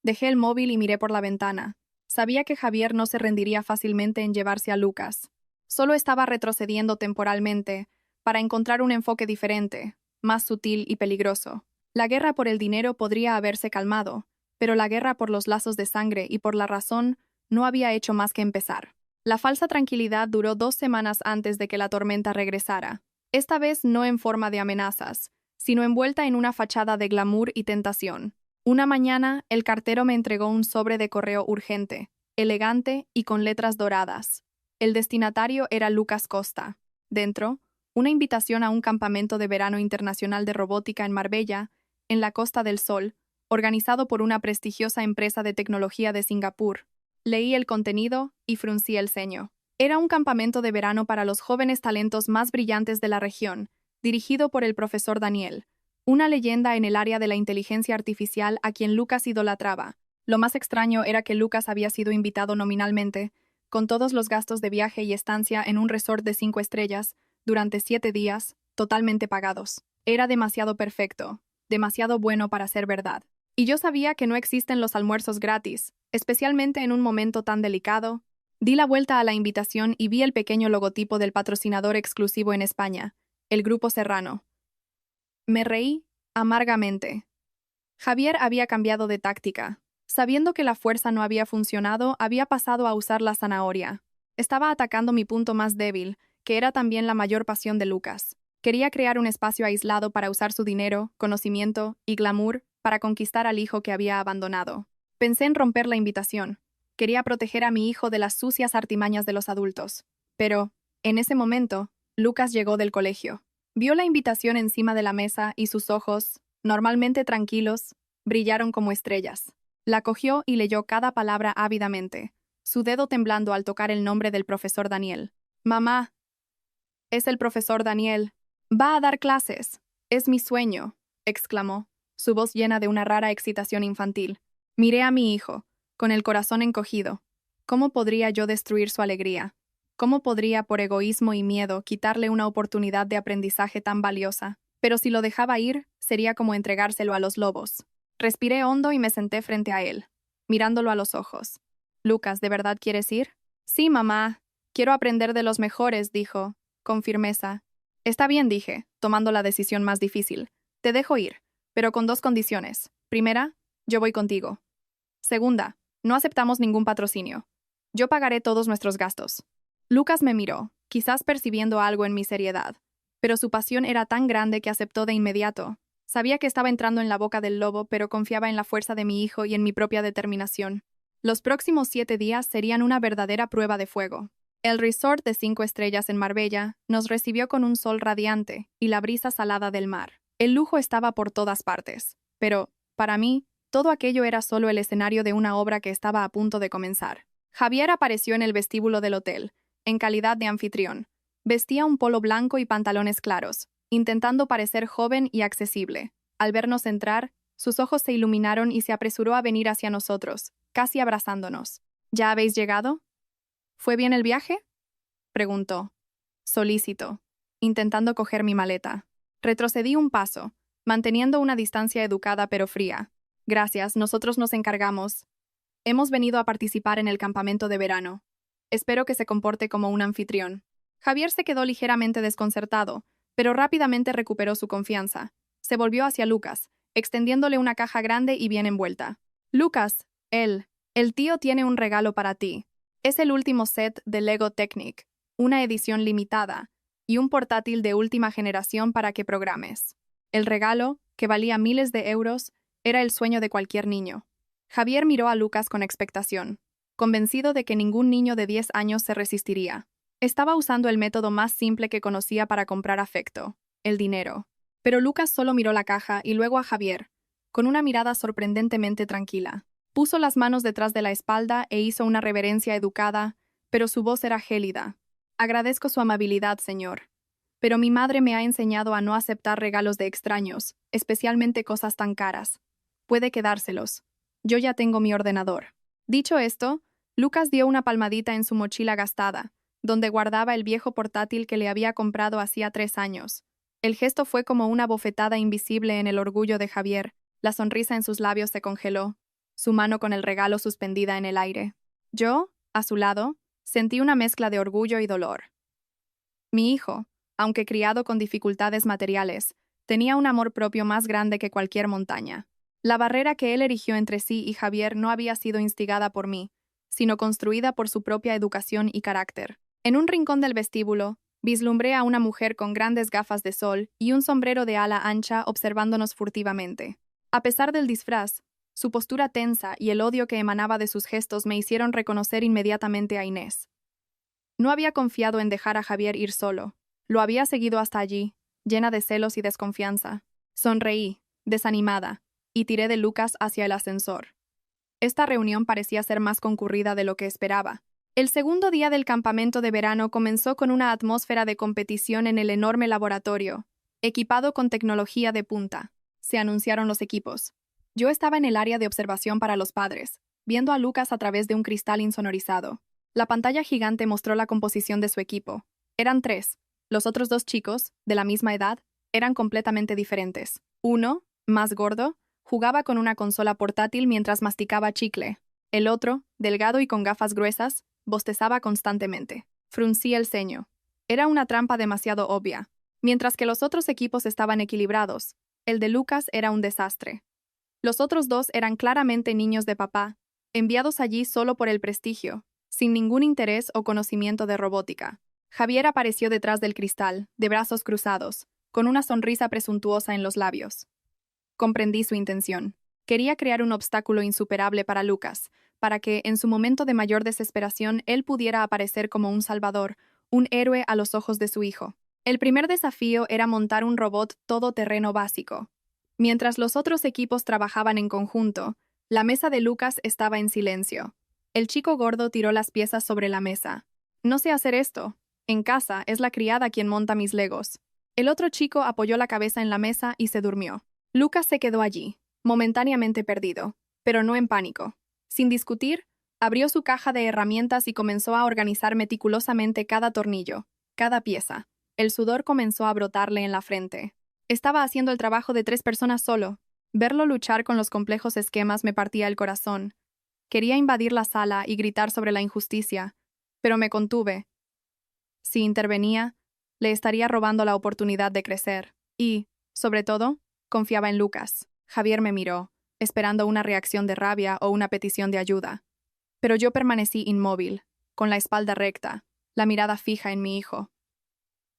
Dejé el móvil y miré por la ventana. Sabía que Javier no se rendiría fácilmente en llevarse a Lucas. Solo estaba retrocediendo temporalmente, para encontrar un enfoque diferente, más sutil y peligroso. La guerra por el dinero podría haberse calmado, pero la guerra por los lazos de sangre y por la razón no había hecho más que empezar. La falsa tranquilidad duró 2 semanas antes de que la tormenta regresara. Esta vez no en forma de amenazas, sino envuelta en una fachada de glamour y tentación. Una mañana, el cartero me entregó un sobre de correo urgente, elegante y con letras doradas. El destinatario era Lucas Costa. Dentro, una invitación a un campamento de verano internacional de robótica en Marbella, en la Costa del Sol, organizado por una prestigiosa empresa de tecnología de Singapur. Leí el contenido y fruncí el ceño. Era un campamento de verano para los jóvenes talentos más brillantes de la región, dirigido por el profesor Daniel, una leyenda en el área de la inteligencia artificial a quien Lucas idolatraba. Lo más extraño era que Lucas había sido invitado nominalmente, con todos los gastos de viaje y estancia en un resort de 5 estrellas, durante 7 días, totalmente pagados. Era demasiado perfecto, demasiado bueno para ser verdad. Y yo sabía que no existen los almuerzos gratis, especialmente en un momento tan delicado. Di la vuelta a la invitación y vi el pequeño logotipo del patrocinador exclusivo en España, el Grupo Serrano. Me reí amargamente. Javier había cambiado de táctica. Sabiendo que la fuerza no había funcionado, había pasado a usar la zanahoria. Estaba atacando mi punto más débil, que era también la mayor pasión de Lucas. Quería crear un espacio aislado para usar su dinero, conocimiento y glamour para conquistar al hijo que había abandonado. Pensé en romper la invitación. Quería proteger a mi hijo de las sucias artimañas de los adultos. Pero, en ese momento, Lucas llegó del colegio. Vio la invitación encima de la mesa y sus ojos, normalmente tranquilos, brillaron como estrellas. La cogió y leyó cada palabra ávidamente, su dedo temblando al tocar el nombre del profesor Daniel. «Mamá, es el profesor Daniel. Va a dar clases. Es mi sueño», exclamó, su voz llena de una rara excitación infantil. Miré a mi hijo, con el corazón encogido. ¿Cómo podría yo destruir su alegría? ¿Cómo podría, por egoísmo y miedo, quitarle una oportunidad de aprendizaje tan valiosa? Pero si lo dejaba ir, sería como entregárselo a los lobos. Respiré hondo y me senté frente a él, mirándolo a los ojos. «Lucas, ¿de verdad quieres ir?» «Sí, mamá. Quiero aprender de los mejores», dijo, con firmeza. «Está bien», dije, tomando la decisión más difícil. «Te dejo ir, pero con 2 condiciones. Primera, yo voy contigo. Segunda, no aceptamos ningún patrocinio. Yo pagaré todos nuestros gastos». Lucas me miró, quizás percibiendo algo en mi seriedad, pero su pasión era tan grande que aceptó de inmediato. Sabía que estaba entrando en la boca del lobo, pero confiaba en la fuerza de mi hijo y en mi propia determinación. Los próximos 7 días serían una verdadera prueba de fuego. El resort de 5 estrellas en Marbella nos recibió con un sol radiante y la brisa salada del mar. El lujo estaba por todas partes, pero, Para mí, todo aquello era solo el escenario de una obra que estaba a punto de comenzar. Javier apareció en el vestíbulo del hotel, en calidad de anfitrión. Vestía un polo blanco y pantalones claros, intentando parecer joven y accesible. Al vernos entrar, sus ojos se iluminaron y se apresuró a venir hacia nosotros, casi abrazándonos. ¿Ya habéis llegado? ¿Fue bien el viaje?, preguntó, solícito, intentando coger mi maleta. Retrocedí un paso, manteniendo una distancia educada pero fría. Gracias, nosotros nos encargamos. Hemos venido a participar en el campamento de verano. Espero que se comporte como un anfitrión. Javier se quedó ligeramente desconcertado, pero rápidamente recuperó su confianza. Se volvió hacia Lucas, extendiéndole una caja grande y bien envuelta. Lucas, el tío tiene un regalo para ti. Es el último set de Lego Technic, una edición limitada, y un portátil de última generación para que programes. El regalo, que valía miles de euros, era el sueño de cualquier niño. Javier miró a Lucas con expectación, convencido de que ningún niño de 10 años se resistiría. Estaba usando el método más simple que conocía para comprar afecto, el dinero. Pero Lucas solo miró la caja y luego a Javier, con una mirada sorprendentemente tranquila. Puso las manos detrás de la espalda e hizo una reverencia educada, pero su voz era gélida. Agradezco su amabilidad, señor. Pero mi madre me ha enseñado a no aceptar regalos de extraños, especialmente cosas tan caras. Puede quedárselos. Yo ya tengo mi ordenador. Dicho esto, Lucas dio una palmadita en su mochila gastada, donde guardaba el viejo portátil que le había comprado hacía 3 años. El gesto fue como una bofetada invisible en el orgullo de Javier. La sonrisa en sus labios se congeló, su mano con el regalo suspendida en el aire. Yo, a su lado, sentí una mezcla de orgullo y dolor. Mi hijo, aunque criado con dificultades materiales, tenía un amor propio más grande que cualquier montaña. La barrera que él erigió entre sí y Javier no había sido instigada por mí, sino construida por su propia educación y carácter. En un rincón del vestíbulo, vislumbré a una mujer con grandes gafas de sol y un sombrero de ala ancha observándonos furtivamente. A pesar del disfraz, su postura tensa y el odio que emanaba de sus gestos me hicieron reconocer inmediatamente a Inés. No había confiado en dejar a Javier ir solo. Lo había seguido hasta allí, llena de celos y desconfianza. Sonreí, desanimada, y tiré de Lucas hacia el ascensor. Esta reunión parecía ser más concurrida de lo que esperaba. El segundo día del campamento de verano comenzó con una atmósfera de competición en el enorme laboratorio, equipado con tecnología de punta. Se anunciaron los equipos. Yo estaba en el área de observación para los padres, viendo a Lucas a través de un cristal insonorizado. La pantalla gigante mostró la composición de su equipo. Eran 3. Los otros 2 chicos, de la misma edad, eran completamente diferentes. Uno, más gordo, jugaba con una consola portátil mientras masticaba chicle. El otro, delgado y con gafas gruesas, bostezaba constantemente. Fruncí el ceño. Era una trampa demasiado obvia. Mientras que los otros equipos estaban equilibrados, el de Lucas era un desastre. Los otros 2 eran claramente niños de papá, enviados allí solo por el prestigio, sin ningún interés o conocimiento de robótica. Javier apareció detrás del cristal, de brazos cruzados, con una sonrisa presuntuosa en los labios. Comprendí su intención. Quería crear un obstáculo insuperable para Lucas, para que, en su momento de mayor desesperación, él pudiera aparecer como un salvador, un héroe a los ojos de su hijo. El primer desafío era montar un robot todoterreno básico. Mientras los otros equipos trabajaban en conjunto, la mesa de Lucas estaba en silencio. El chico gordo tiró las piezas sobre la mesa. No sé hacer esto. En casa es la criada quien monta mis legos. El otro chico apoyó la cabeza en la mesa y se durmió. Lucas se quedó allí, momentáneamente perdido, pero no en pánico. Sin discutir, abrió su caja de herramientas y comenzó a organizar meticulosamente cada tornillo, cada pieza. El sudor comenzó a brotarle en la frente. Estaba haciendo el trabajo de 3 personas solo. Verlo luchar con los complejos esquemas me partía el corazón. Quería invadir la sala y gritar sobre la injusticia, pero me contuve. Si intervenía, le estaría robando la oportunidad de crecer. Y, sobre todo, confiaba en Lucas. Javier me miró, esperando una reacción de rabia o una petición de ayuda. Pero yo permanecí inmóvil, con la espalda recta, la mirada fija en mi hijo.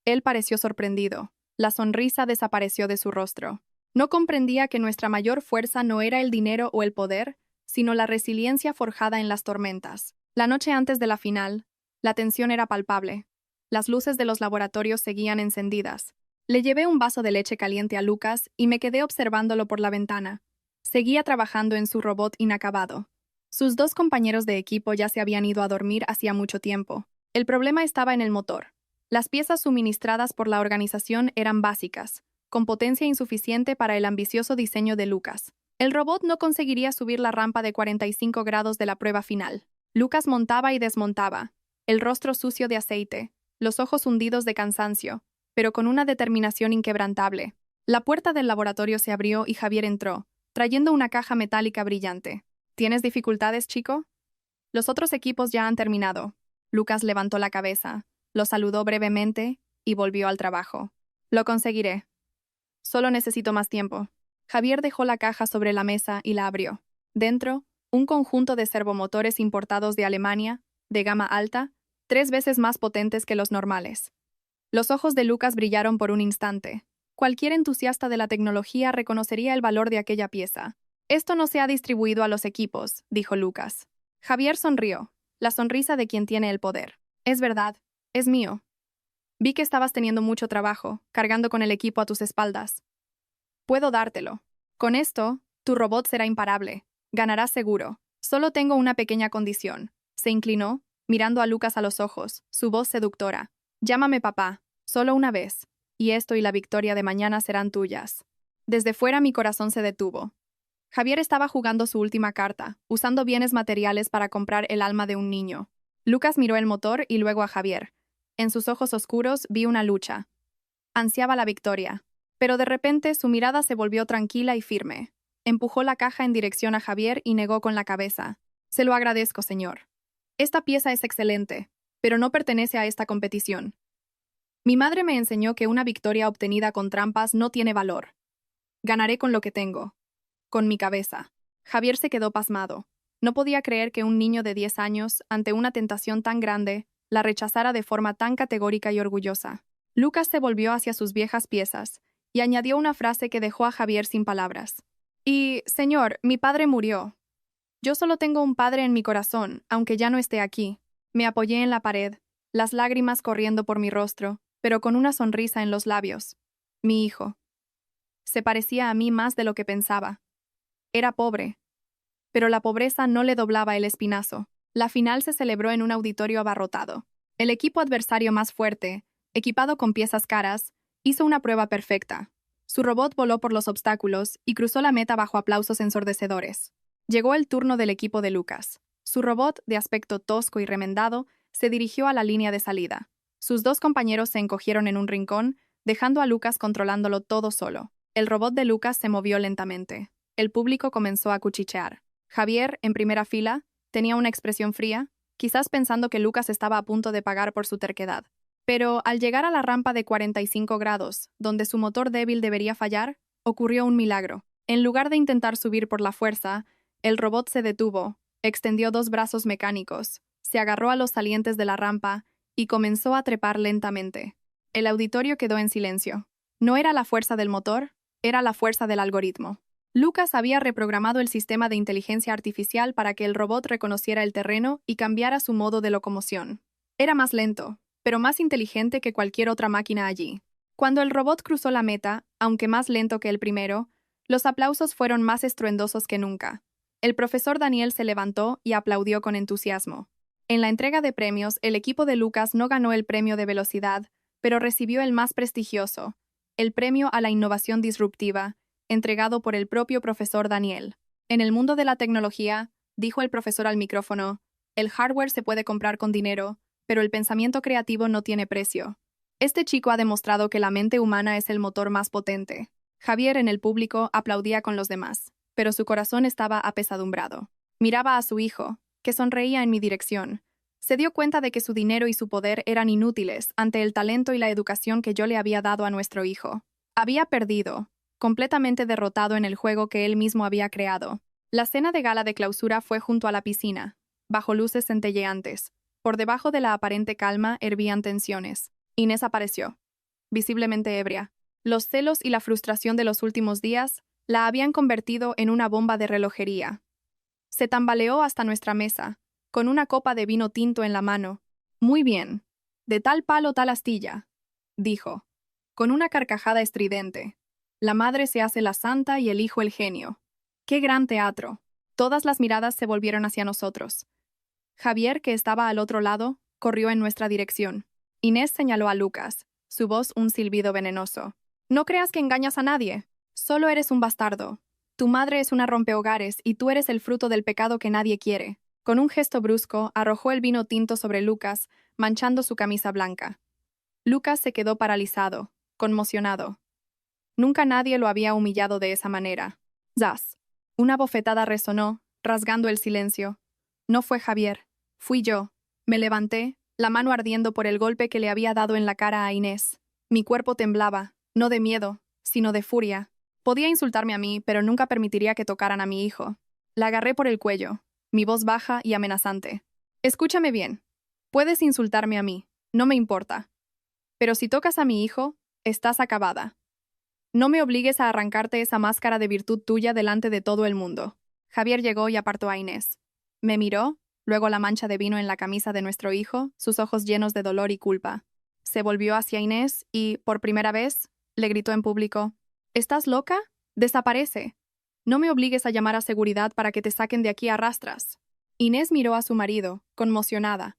Él pareció sorprendido. La sonrisa desapareció de su rostro. No comprendía que nuestra mayor fuerza no era el dinero o el poder, sino la resiliencia forjada en las tormentas. La noche antes de la final, la tensión era palpable. Las luces de los laboratorios seguían encendidas. Le llevé un vaso de leche caliente a Lucas y me quedé observándolo por la ventana. Seguía trabajando en su robot inacabado. Sus dos compañeros de equipo ya se habían ido a dormir hacía mucho tiempo. El problema estaba en el motor. Las piezas suministradas por la organización eran básicas, con potencia insuficiente para el ambicioso diseño de Lucas. El robot no conseguiría subir la rampa de 45 grados de la prueba final. Lucas montaba y desmontaba, el rostro sucio de aceite, los ojos hundidos de cansancio, pero con una determinación inquebrantable. La puerta del laboratorio se abrió y Javier entró, trayendo una caja metálica brillante. ¿Tienes dificultades, chico? Los otros equipos ya han terminado. Lucas levantó la cabeza, lo saludó brevemente y volvió al trabajo. Lo conseguiré. Solo necesito más tiempo. Javier dejó la caja sobre la mesa y la abrió. Dentro, un conjunto de servomotores importados de Alemania, de gama alta, 3 veces más potentes que los normales. Los ojos de Lucas brillaron por un instante. Cualquier entusiasta de la tecnología reconocería el valor de aquella pieza. Esto no se ha distribuido a los equipos, dijo Lucas. Javier sonrió, la sonrisa de quien tiene el poder. Es verdad, es mío. Vi que estabas teniendo mucho trabajo, cargando con el equipo a tus espaldas. Puedo dártelo. Con esto, tu robot será imparable. Ganarás seguro. Solo tengo una pequeña condición. Se inclinó, mirando a Lucas a los ojos, su voz seductora. Llámame papá, solo una vez, y esto y la victoria de mañana serán tuyas. Desde fuera mi corazón se detuvo. Javier estaba jugando su última carta, usando bienes materiales para comprar el alma de un niño. Lucas miró el motor y luego a Javier. En sus ojos oscuros vi una lucha. Ansiaba la victoria. Pero de repente su mirada se volvió tranquila y firme. Empujó la caja en dirección a Javier y negó con la cabeza. Se lo agradezco, señor. Esta pieza es excelente, pero no pertenece a esta competición. Mi madre me enseñó que una victoria obtenida con trampas no tiene valor. Ganaré con lo que tengo. Con mi cabeza. Javier se quedó pasmado. No podía creer que un niño de 10 años, ante una tentación tan grande, la rechazara de forma tan categórica y orgullosa. Lucas se volvió hacia sus viejas piezas y añadió una frase que dejó a Javier sin palabras. Y, señor, mi padre murió. Yo solo tengo un padre en mi corazón, aunque ya no esté aquí. Me apoyé en la pared, las lágrimas corriendo por mi rostro, pero con una sonrisa en los labios. Mi hijo. Se parecía a mí más de lo que pensaba. Era pobre. Pero la pobreza no le doblaba el espinazo. La final se celebró en un auditorio abarrotado. El equipo adversario más fuerte, equipado con piezas caras, hizo una prueba perfecta. Su robot voló por los obstáculos y cruzó la meta bajo aplausos ensordecedores. Llegó el turno del equipo de Lucas. Su robot, de aspecto tosco y remendado, se dirigió a la línea de salida. Sus dos compañeros se encogieron en un rincón, dejando a Lucas controlándolo todo solo. El robot de Lucas se movió lentamente. El público comenzó a cuchichear. Javier, en primera fila, tenía una expresión fría, quizás pensando que Lucas estaba a punto de pagar por su terquedad. Pero al llegar a la rampa de 45 grados, donde su motor débil debería fallar, ocurrió un milagro. En lugar de intentar subir por la fuerza, el robot se detuvo, extendió dos brazos mecánicos, se agarró a los salientes de la rampa y comenzó a trepar lentamente. El auditorio quedó en silencio. No era la fuerza del motor, era la fuerza del algoritmo. Lucas había reprogramado el sistema de inteligencia artificial para que el robot reconociera el terreno y cambiara su modo de locomoción. Era más lento, pero más inteligente que cualquier otra máquina allí. Cuando el robot cruzó la meta, aunque más lento que el primero, los aplausos fueron más estruendosos que nunca. El profesor Daniel se levantó y aplaudió con entusiasmo. En la entrega de premios, el equipo de Lucas no ganó el premio de velocidad, pero recibió el más prestigioso, el premio a la innovación disruptiva, entregado por el propio profesor Daniel. En el mundo de la tecnología, dijo el profesor al micrófono, el hardware se puede comprar con dinero, pero el pensamiento creativo no tiene precio. Este chico ha demostrado que la mente humana es el motor más potente. Javier en el público aplaudía con los demás, pero su corazón estaba apesadumbrado. Miraba a su hijo, que sonreía en mi dirección. Se dio cuenta de que su dinero y su poder eran inútiles ante el talento y la educación que yo le había dado a nuestro hijo. Había perdido, completamente derrotado en el juego que él mismo había creado. La cena de gala de clausura fue junto a la piscina, bajo luces centelleantes. Por debajo de la aparente calma hervían tensiones. Inés apareció, visiblemente ebria. Los celos y la frustración de los últimos días la habían convertido en una bomba de relojería. Se tambaleó hasta nuestra mesa, con una copa de vino tinto en la mano. Muy bien. De tal palo tal astilla, dijo, con una carcajada estridente. La madre se hace la santa y el hijo el genio. ¡Qué gran teatro! Todas las miradas se volvieron hacia nosotros. Javier, que estaba al otro lado, corrió en nuestra dirección. Inés señaló a Lucas, su voz un silbido venenoso. No creas que engañas a nadie. Solo eres un bastardo. Tu madre es una rompehogares y tú eres el fruto del pecado que nadie quiere. Con un gesto brusco, arrojó el vino tinto sobre Lucas, manchando su camisa blanca. Lucas se quedó paralizado, conmocionado. Nunca nadie lo había humillado de esa manera. ¡Zas! Una bofetada resonó, rasgando el silencio. No fue Javier, fui yo. Me levanté, la mano ardiendo por el golpe que le había dado en la cara a Inés. Mi cuerpo temblaba, no de miedo, sino de furia. Podía insultarme a mí, pero nunca permitiría que tocaran a mi hijo. La agarré por el cuello, mi voz baja y amenazante. Escúchame bien. Puedes insultarme a mí, no me importa. Pero si tocas a mi hijo, estás acabada. No me obligues a arrancarte esa máscara de virtud tuya delante de todo el mundo. Javier llegó y apartó a Inés. Me miró, luego la mancha de vino en la camisa de nuestro hijo, sus ojos llenos de dolor y culpa. Se volvió hacia Inés y, por primera vez, le gritó en público: ¿Estás loca? Desaparece. No me obligues a llamar a seguridad para que te saquen de aquí a rastras. Inés miró a su marido, conmocionada.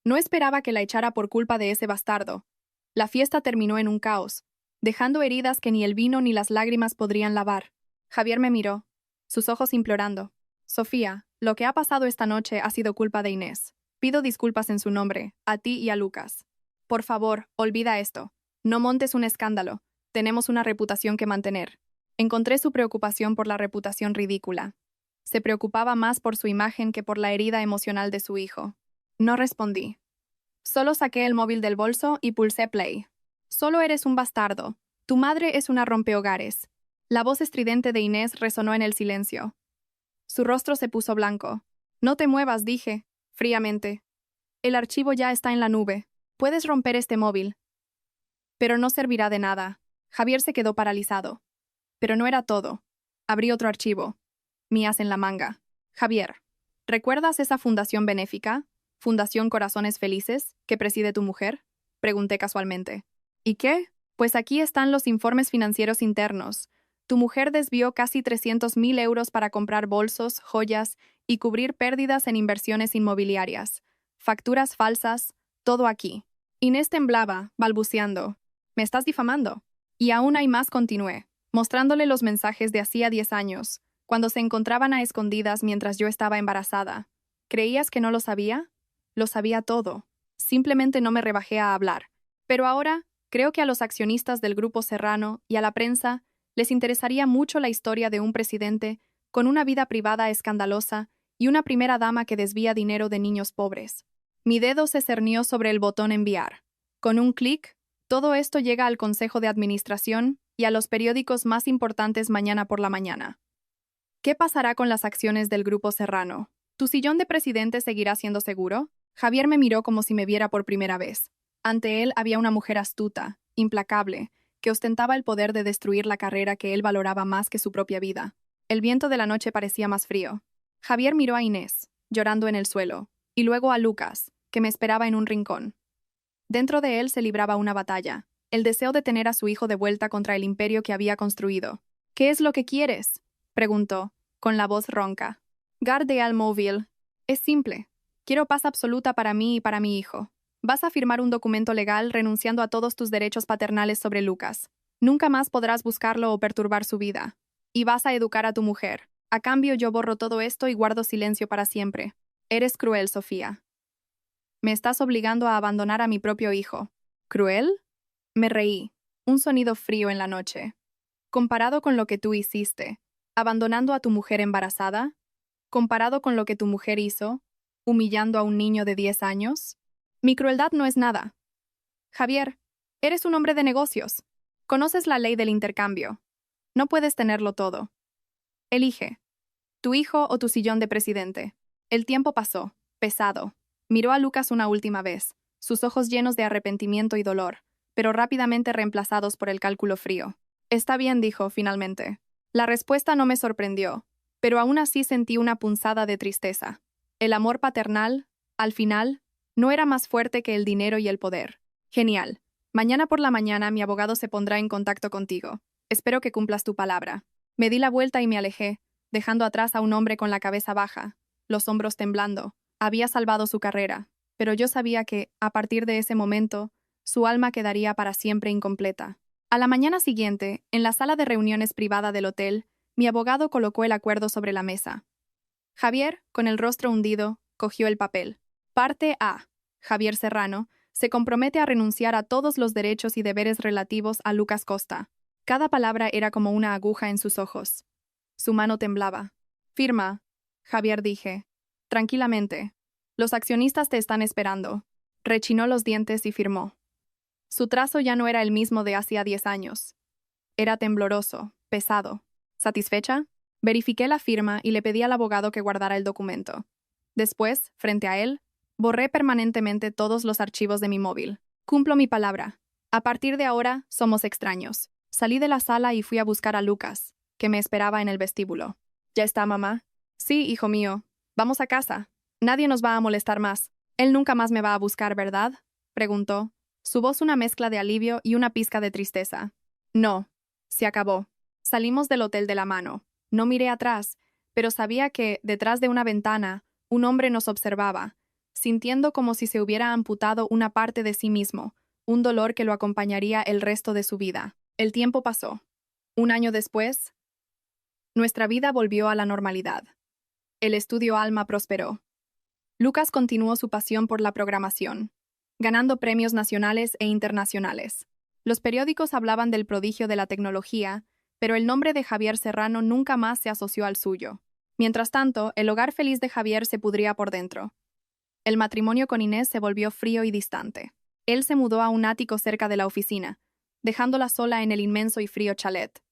No esperaba que la echara por culpa de ese bastardo. La fiesta terminó en un caos, dejando heridas que ni el vino ni las lágrimas podrían lavar. Javier me miró, sus ojos implorando. Sofía, lo que ha pasado esta noche ha sido culpa de Inés. Pido disculpas en su nombre, a ti y a Lucas. Por favor, olvida esto. No montes un escándalo. Tenemos una reputación que mantener. Encontré su preocupación por la reputación ridícula. Se preocupaba más por su imagen que por la herida emocional de su hijo. No respondí. Solo saqué el móvil del bolso y pulsé play. Solo eres un bastardo. Tu madre es una rompehogares. La voz estridente de Inés resonó en el silencio. Su rostro se puso blanco. No te muevas, dije, fríamente. El archivo ya está en la nube. Puedes romper este móvil. Pero no servirá de nada. Javier se quedó paralizado. Pero no era todo. Abrí otro archivo. Mi as en la manga. Javier, ¿recuerdas esa fundación benéfica, Fundación Corazones Felices, que preside tu mujer? Pregunté casualmente. ¿Y qué? Pues aquí están los informes financieros internos. Tu mujer desvió casi 300.000 euros para comprar bolsos, joyas y cubrir pérdidas en inversiones inmobiliarias. Facturas falsas, todo aquí. Inés temblaba, balbuceando. ¿Me estás difamando? Y aún hay más, continué, mostrándole los mensajes de hacía 10 años, cuando se encontraban a escondidas mientras yo estaba embarazada. ¿Creías que no lo sabía? Lo sabía todo. Simplemente no me rebajé a hablar. Pero ahora, creo que a los accionistas del Grupo Serrano y a la prensa les interesaría mucho la historia de un presidente con una vida privada escandalosa y una primera dama que desvía dinero de niños pobres. Mi dedo se cernió sobre el botón enviar. Con un clic, todo esto llega al Consejo de Administración y a los periódicos más importantes mañana por la mañana. ¿Qué pasará con las acciones del Grupo Serrano? ¿Tu sillón de presidente seguirá siendo seguro? Javier me miró como si me viera por primera vez. Ante él había una mujer astuta, implacable, que ostentaba el poder de destruir la carrera que él valoraba más que su propia vida. El viento de la noche parecía más frío. Javier miró a Inés, llorando en el suelo, y luego a Lucas, que me esperaba en un rincón. Dentro de él se libraba una batalla, el deseo de tener a su hijo de vuelta contra el imperio que había construido. ¿Qué es lo que quieres?, preguntó, con la voz ronca. Garde al móvil. Es simple. Quiero paz absoluta para mí y para mi hijo. Vas a firmar un documento legal renunciando a todos tus derechos paternales sobre Lucas. Nunca más podrás buscarlo o perturbar su vida. Y vas a educar a tu mujer. A cambio, yo borro todo esto y guardo silencio para siempre. Eres cruel, Sofía. Me estás obligando a abandonar a mi propio hijo. ¿Cruel? Me reí. Un sonido frío en la noche. Comparado con lo que tú hiciste, abandonando a tu mujer embarazada, comparado con lo que tu mujer hizo, humillando a un niño de 10 años, mi crueldad no es nada. Javier, eres un hombre de negocios. Conoces la ley del intercambio. No puedes tenerlo todo. Elige. Tu hijo o tu sillón de presidente. El tiempo pasó, pesado. Miró a Lucas una última vez, sus ojos llenos de arrepentimiento y dolor, pero rápidamente reemplazados por el cálculo frío. Está bien, dijo, finalmente. La respuesta no me sorprendió, pero aún así sentí una punzada de tristeza. El amor paternal, al final, no era más fuerte que el dinero y el poder. Genial. Mañana por la mañana mi abogado se pondrá en contacto contigo. Espero que cumplas tu palabra. Me di la vuelta y me alejé, dejando atrás a un hombre con la cabeza baja, los hombros temblando. Había salvado su carrera, pero yo sabía que, a partir de ese momento, su alma quedaría para siempre incompleta. A la mañana siguiente, en la sala de reuniones privada del hotel, mi abogado colocó el acuerdo sobre la mesa. Javier, con el rostro hundido, cogió el papel. Parte A. Javier Serrano se compromete a renunciar a todos los derechos y deberes relativos a Lucas Costa. Cada palabra era como una aguja en sus ojos. Su mano temblaba. Firma, Javier, dije. Tranquilamente. Los accionistas te están esperando. Rechinó los dientes y firmó. Su trazo ya no era el mismo de hacía 10 años. Era tembloroso, pesado. ¿Satisfecha? Verifiqué la firma y le pedí al abogado que guardara el documento. Después, frente a él, borré permanentemente todos los archivos de mi móvil. Cumplo mi palabra. A partir de ahora, somos extraños. Salí de la sala y fui a buscar a Lucas, que me esperaba en el vestíbulo. ¿Ya está, mamá? Sí, hijo mío. Vamos a casa. Nadie nos va a molestar más. Él nunca más me va a buscar, ¿verdad? Preguntó. Su voz una mezcla de alivio y una pizca de tristeza. No. Se acabó. Salimos del hotel de la mano. No miré atrás, pero sabía que, detrás de una ventana, un hombre nos observaba, sintiendo como si se hubiera amputado una parte de sí mismo, un dolor que lo acompañaría el resto de su vida. El tiempo pasó. Un año después, nuestra vida volvió a la normalidad. El estudio Alma prosperó. Lucas continuó su pasión por la programación, ganando premios nacionales e internacionales. Los periódicos hablaban del prodigio de la tecnología, pero el nombre de Javier Serrano nunca más se asoció al suyo. Mientras tanto, el hogar feliz de Javier se pudría por dentro. El matrimonio con Inés se volvió frío y distante. Él se mudó a un ático cerca de la oficina, dejándola sola en el inmenso y frío chalet.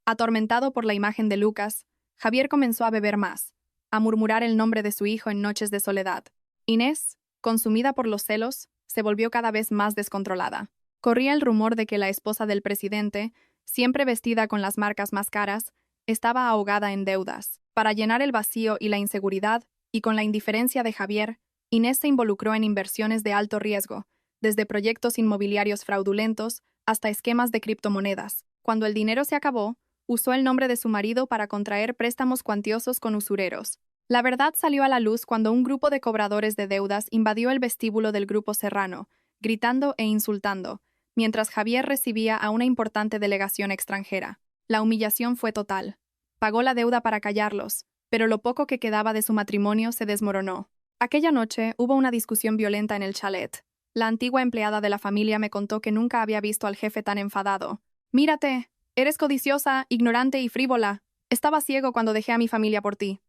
Atormentado por la imagen de Lucas, Javier comenzó a beber más, a murmurar el nombre de su hijo en noches de soledad. Inés, consumida por los celos, se volvió cada vez más descontrolada. Corría el rumor de que la esposa del presidente, siempre vestida con las marcas más caras, estaba ahogada en deudas. Para llenar el vacío y la inseguridad, y con la indiferencia de Javier, Inés se involucró en inversiones de alto riesgo, desde proyectos inmobiliarios fraudulentos hasta esquemas de criptomonedas. Cuando el dinero se acabó, usó el nombre de su marido para contraer préstamos cuantiosos con usureros. La verdad salió a la luz cuando un grupo de cobradores de deudas invadió el vestíbulo del Grupo Serrano, gritando e insultando, mientras Javier recibía a una importante delegación extranjera. La humillación fue total. Pagó la deuda para callarlos, pero lo poco que quedaba de su matrimonio se desmoronó. Aquella noche hubo una discusión violenta en el chalet. La antigua empleada de la familia me contó que nunca había visto al jefe tan enfadado. «Mírate, eres codiciosa, ignorante y frívola. Estaba ciego cuando dejé a mi familia por ti».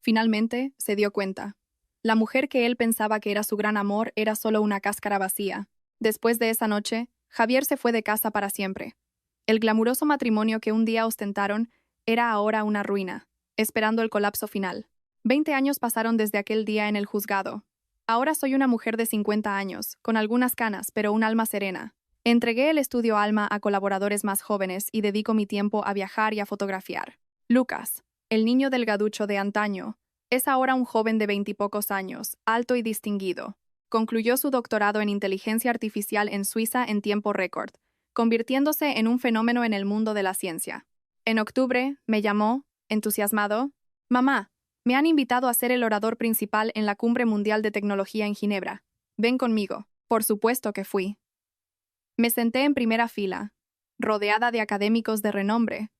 Finalmente, se dio cuenta. La mujer que él pensaba que era su gran amor era solo una cáscara vacía. Después de esa noche, Javier se fue de casa para siempre. El glamuroso matrimonio que un día ostentaron era ahora una ruina, esperando el colapso final. 20 años pasaron desde aquel día en el juzgado. Ahora soy una mujer de 50 años, con algunas canas, pero un alma serena. Entregué el estudio Alma a colaboradores más jóvenes y dedico mi tiempo a viajar y a fotografiar. Lucas, el niño delgaducho de antaño, es ahora un joven de 20 y pocos años, alto y distinguido. Concluyó su doctorado en inteligencia artificial en Suiza en tiempo récord, convirtiéndose en un fenómeno en el mundo de la ciencia. En octubre, me llamó, entusiasmado, «Mamá, me han invitado a ser el orador principal en la Cumbre Mundial de Tecnología en Ginebra. Ven conmigo». Por supuesto que fui. Me senté en primera fila, rodeada de académicos de renombre,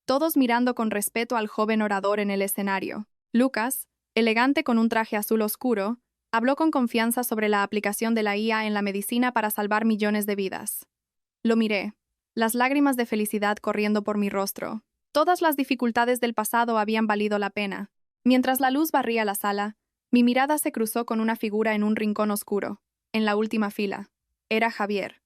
todos mirando con respeto al joven orador en el escenario. Lucas, elegante con un traje azul oscuro, habló con confianza sobre la aplicación de la IA en la medicina para salvar millones de vidas. Lo miré, las lágrimas de felicidad corriendo por mi rostro. Todas las dificultades del pasado habían valido la pena. Mientras la luz barría la sala, mi mirada se cruzó con una figura en un rincón oscuro, en la última fila. Era Javier.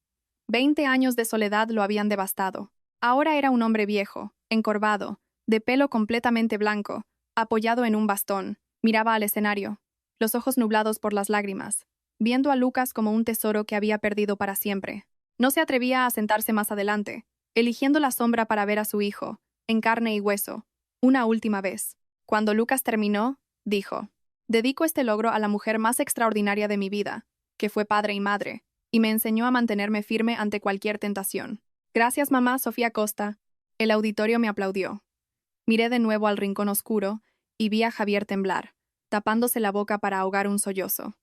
20 años de soledad lo habían devastado. Ahora era un hombre viejo, encorvado, de pelo completamente blanco, apoyado en un bastón. Miraba al escenario, los ojos nublados por las lágrimas, viendo a Lucas como un tesoro que había perdido para siempre. No se atrevía a sentarse más adelante, eligiendo la sombra para ver a su hijo, en carne y hueso, una última vez. Cuando Lucas terminó, dijo: «Dedico este logro a la mujer más extraordinaria de mi vida, que fue padre y madre, y me enseñó a mantenerme firme ante cualquier tentación. Gracias, mamá Sofía Costa». El auditorio me aplaudió. Miré de nuevo al rincón oscuro y vi a Javier temblar, tapándose la boca para ahogar un sollozo.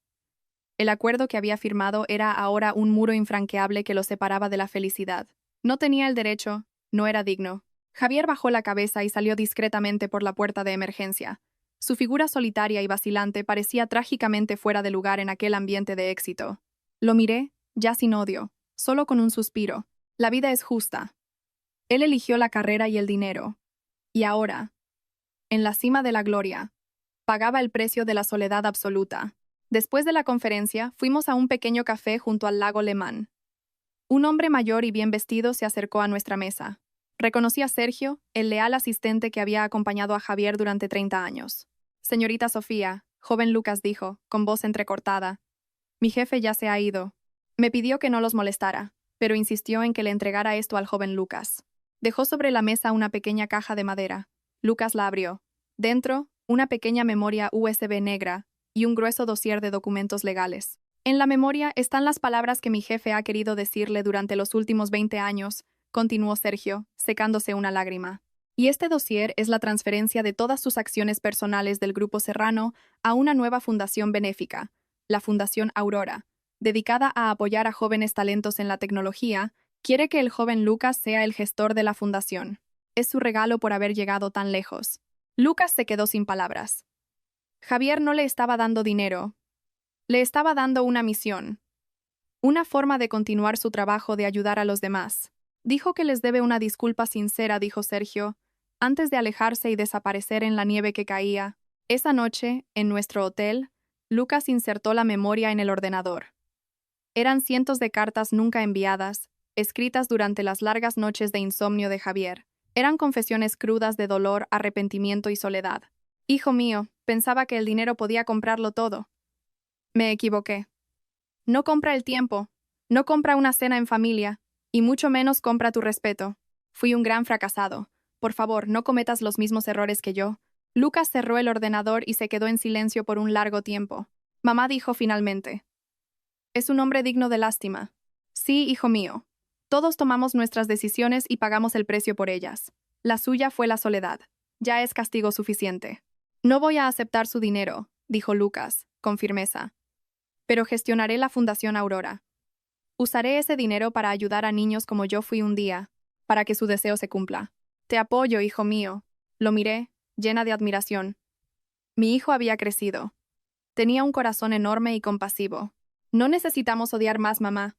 El acuerdo que había firmado era ahora un muro infranqueable que lo separaba de la felicidad. No tenía el derecho, no era digno. Javier bajó la cabeza y salió discretamente por la puerta de emergencia. Su figura solitaria y vacilante parecía trágicamente fuera de lugar en aquel ambiente de éxito. Lo miré, ya sin odio, solo con un suspiro. La vida es justa. Él eligió la carrera y el dinero. Y ahora, en la cima de la gloria, pagaba el precio de la soledad absoluta. Después de la conferencia, fuimos a un pequeño café junto al lago Le Mans. Un hombre mayor y bien vestido se acercó a nuestra mesa. Reconocí a Sergio, el leal asistente que había acompañado a Javier durante 30 años. Señorita Sofía, joven Lucas dijo, con voz entrecortada. Mi jefe ya se ha ido. Me pidió que no los molestara, pero insistió en que le entregara esto al joven Lucas. Dejó sobre la mesa una pequeña caja de madera. Lucas la abrió. Dentro, una pequeña memoria USB negra y un grueso dossier de documentos legales. En la memoria están las palabras que mi jefe ha querido decirle durante los últimos 20 años, continuó Sergio, secándose una lágrima. Y este dossier es la transferencia de todas sus acciones personales del Grupo Serrano a una nueva fundación benéfica, la Fundación Aurora, dedicada a apoyar a jóvenes talentos en la tecnología. Quiere que el joven Lucas sea el gestor de la fundación. Es su regalo por haber llegado tan lejos. Lucas se quedó sin palabras. Javier no le estaba dando dinero. Le estaba dando una misión. Una forma de continuar su trabajo de ayudar a los demás. Dijo que les debe una disculpa sincera, dijo Sergio, antes de alejarse y desaparecer en la nieve que caía. Esa noche, en nuestro hotel, Lucas insertó la memoria en el ordenador. Eran cientos de cartas nunca enviadas, escritas durante las largas noches de insomnio de Javier. Eran confesiones crudas de dolor, arrepentimiento y soledad. Hijo mío, pensaba que el dinero podía comprarlo todo. Me equivoqué. No compra el tiempo, no compra una cena en familia, y mucho menos compra tu respeto. Fui un gran fracasado. Por favor, no cometas los mismos errores que yo. Lucas cerró el ordenador y se quedó en silencio por un largo tiempo. Mamá dijo finalmente. Es un hombre digno de lástima. Sí, hijo mío. Todos tomamos nuestras decisiones y pagamos el precio por ellas. La suya fue la soledad. Ya es castigo suficiente. No voy a aceptar su dinero, dijo Lucas, con firmeza. Pero gestionaré la Fundación Aurora. Usaré ese dinero para ayudar a niños como yo fui un día, para que su deseo se cumpla. Te apoyo, hijo mío. Lo miré, llena de admiración. Mi hijo había crecido. Tenía un corazón enorme y compasivo. No necesitamos odiar más, mamá.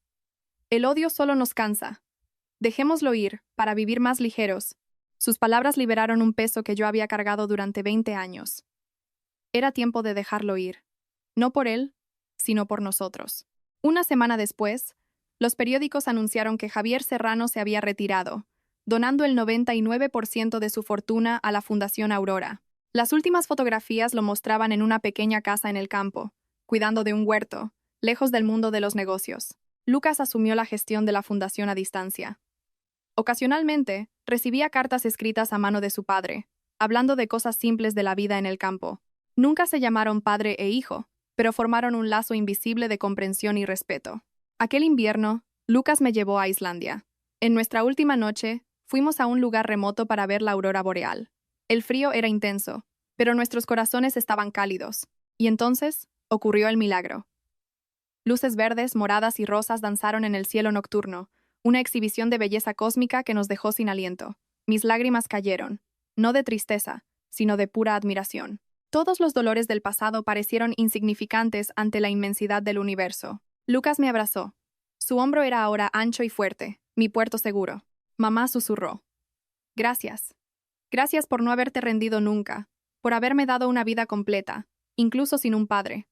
El odio solo nos cansa. Dejémoslo ir, para vivir más ligeros. Sus palabras liberaron un peso que yo había cargado durante 20 años. Era tiempo de dejarlo ir. No por él, sino por nosotros. Una semana después, los periódicos anunciaron que Javier Serrano se había retirado, donando el 99% de su fortuna a la Fundación Aurora. Las últimas fotografías lo mostraban en una pequeña casa en el campo, cuidando de un huerto, lejos del mundo de los negocios. Lucas asumió la gestión de la fundación a distancia. Ocasionalmente, recibía cartas escritas a mano de su padre, hablando de cosas simples de la vida en el campo. Nunca se llamaron padre e hijo, pero formaron un lazo invisible de comprensión y respeto. Aquel invierno, Lucas me llevó a Islandia. En nuestra última noche, fuimos a un lugar remoto para ver la aurora boreal. El frío era intenso, pero nuestros corazones estaban cálidos. Y entonces, ocurrió el milagro. Luces verdes, moradas y rosas danzaron en el cielo nocturno, una exhibición de belleza cósmica que nos dejó sin aliento. Mis lágrimas cayeron, no de tristeza, sino de pura admiración. Todos los dolores del pasado parecieron insignificantes ante la inmensidad del universo. Lucas me abrazó. Su hombro era ahora ancho y fuerte, mi puerto seguro. Mamá susurró. Gracias. Gracias por no haberte rendido nunca, por haberme dado una vida completa, incluso sin un padre.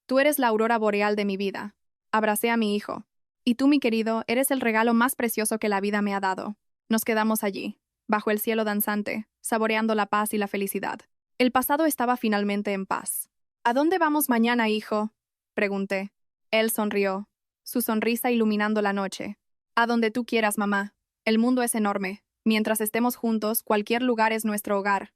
Tú eres la aurora boreal de mi vida. Abracé a mi hijo. Y tú, mi querido, eres el regalo más precioso que la vida me ha dado. Nos quedamos allí, bajo el cielo danzante, saboreando la paz y la felicidad. El pasado estaba finalmente en paz. ¿A dónde vamos mañana, hijo?, pregunté. Él sonrió, su sonrisa iluminando la noche. A donde tú quieras, mamá. El mundo es enorme. Mientras estemos juntos, cualquier lugar es nuestro hogar.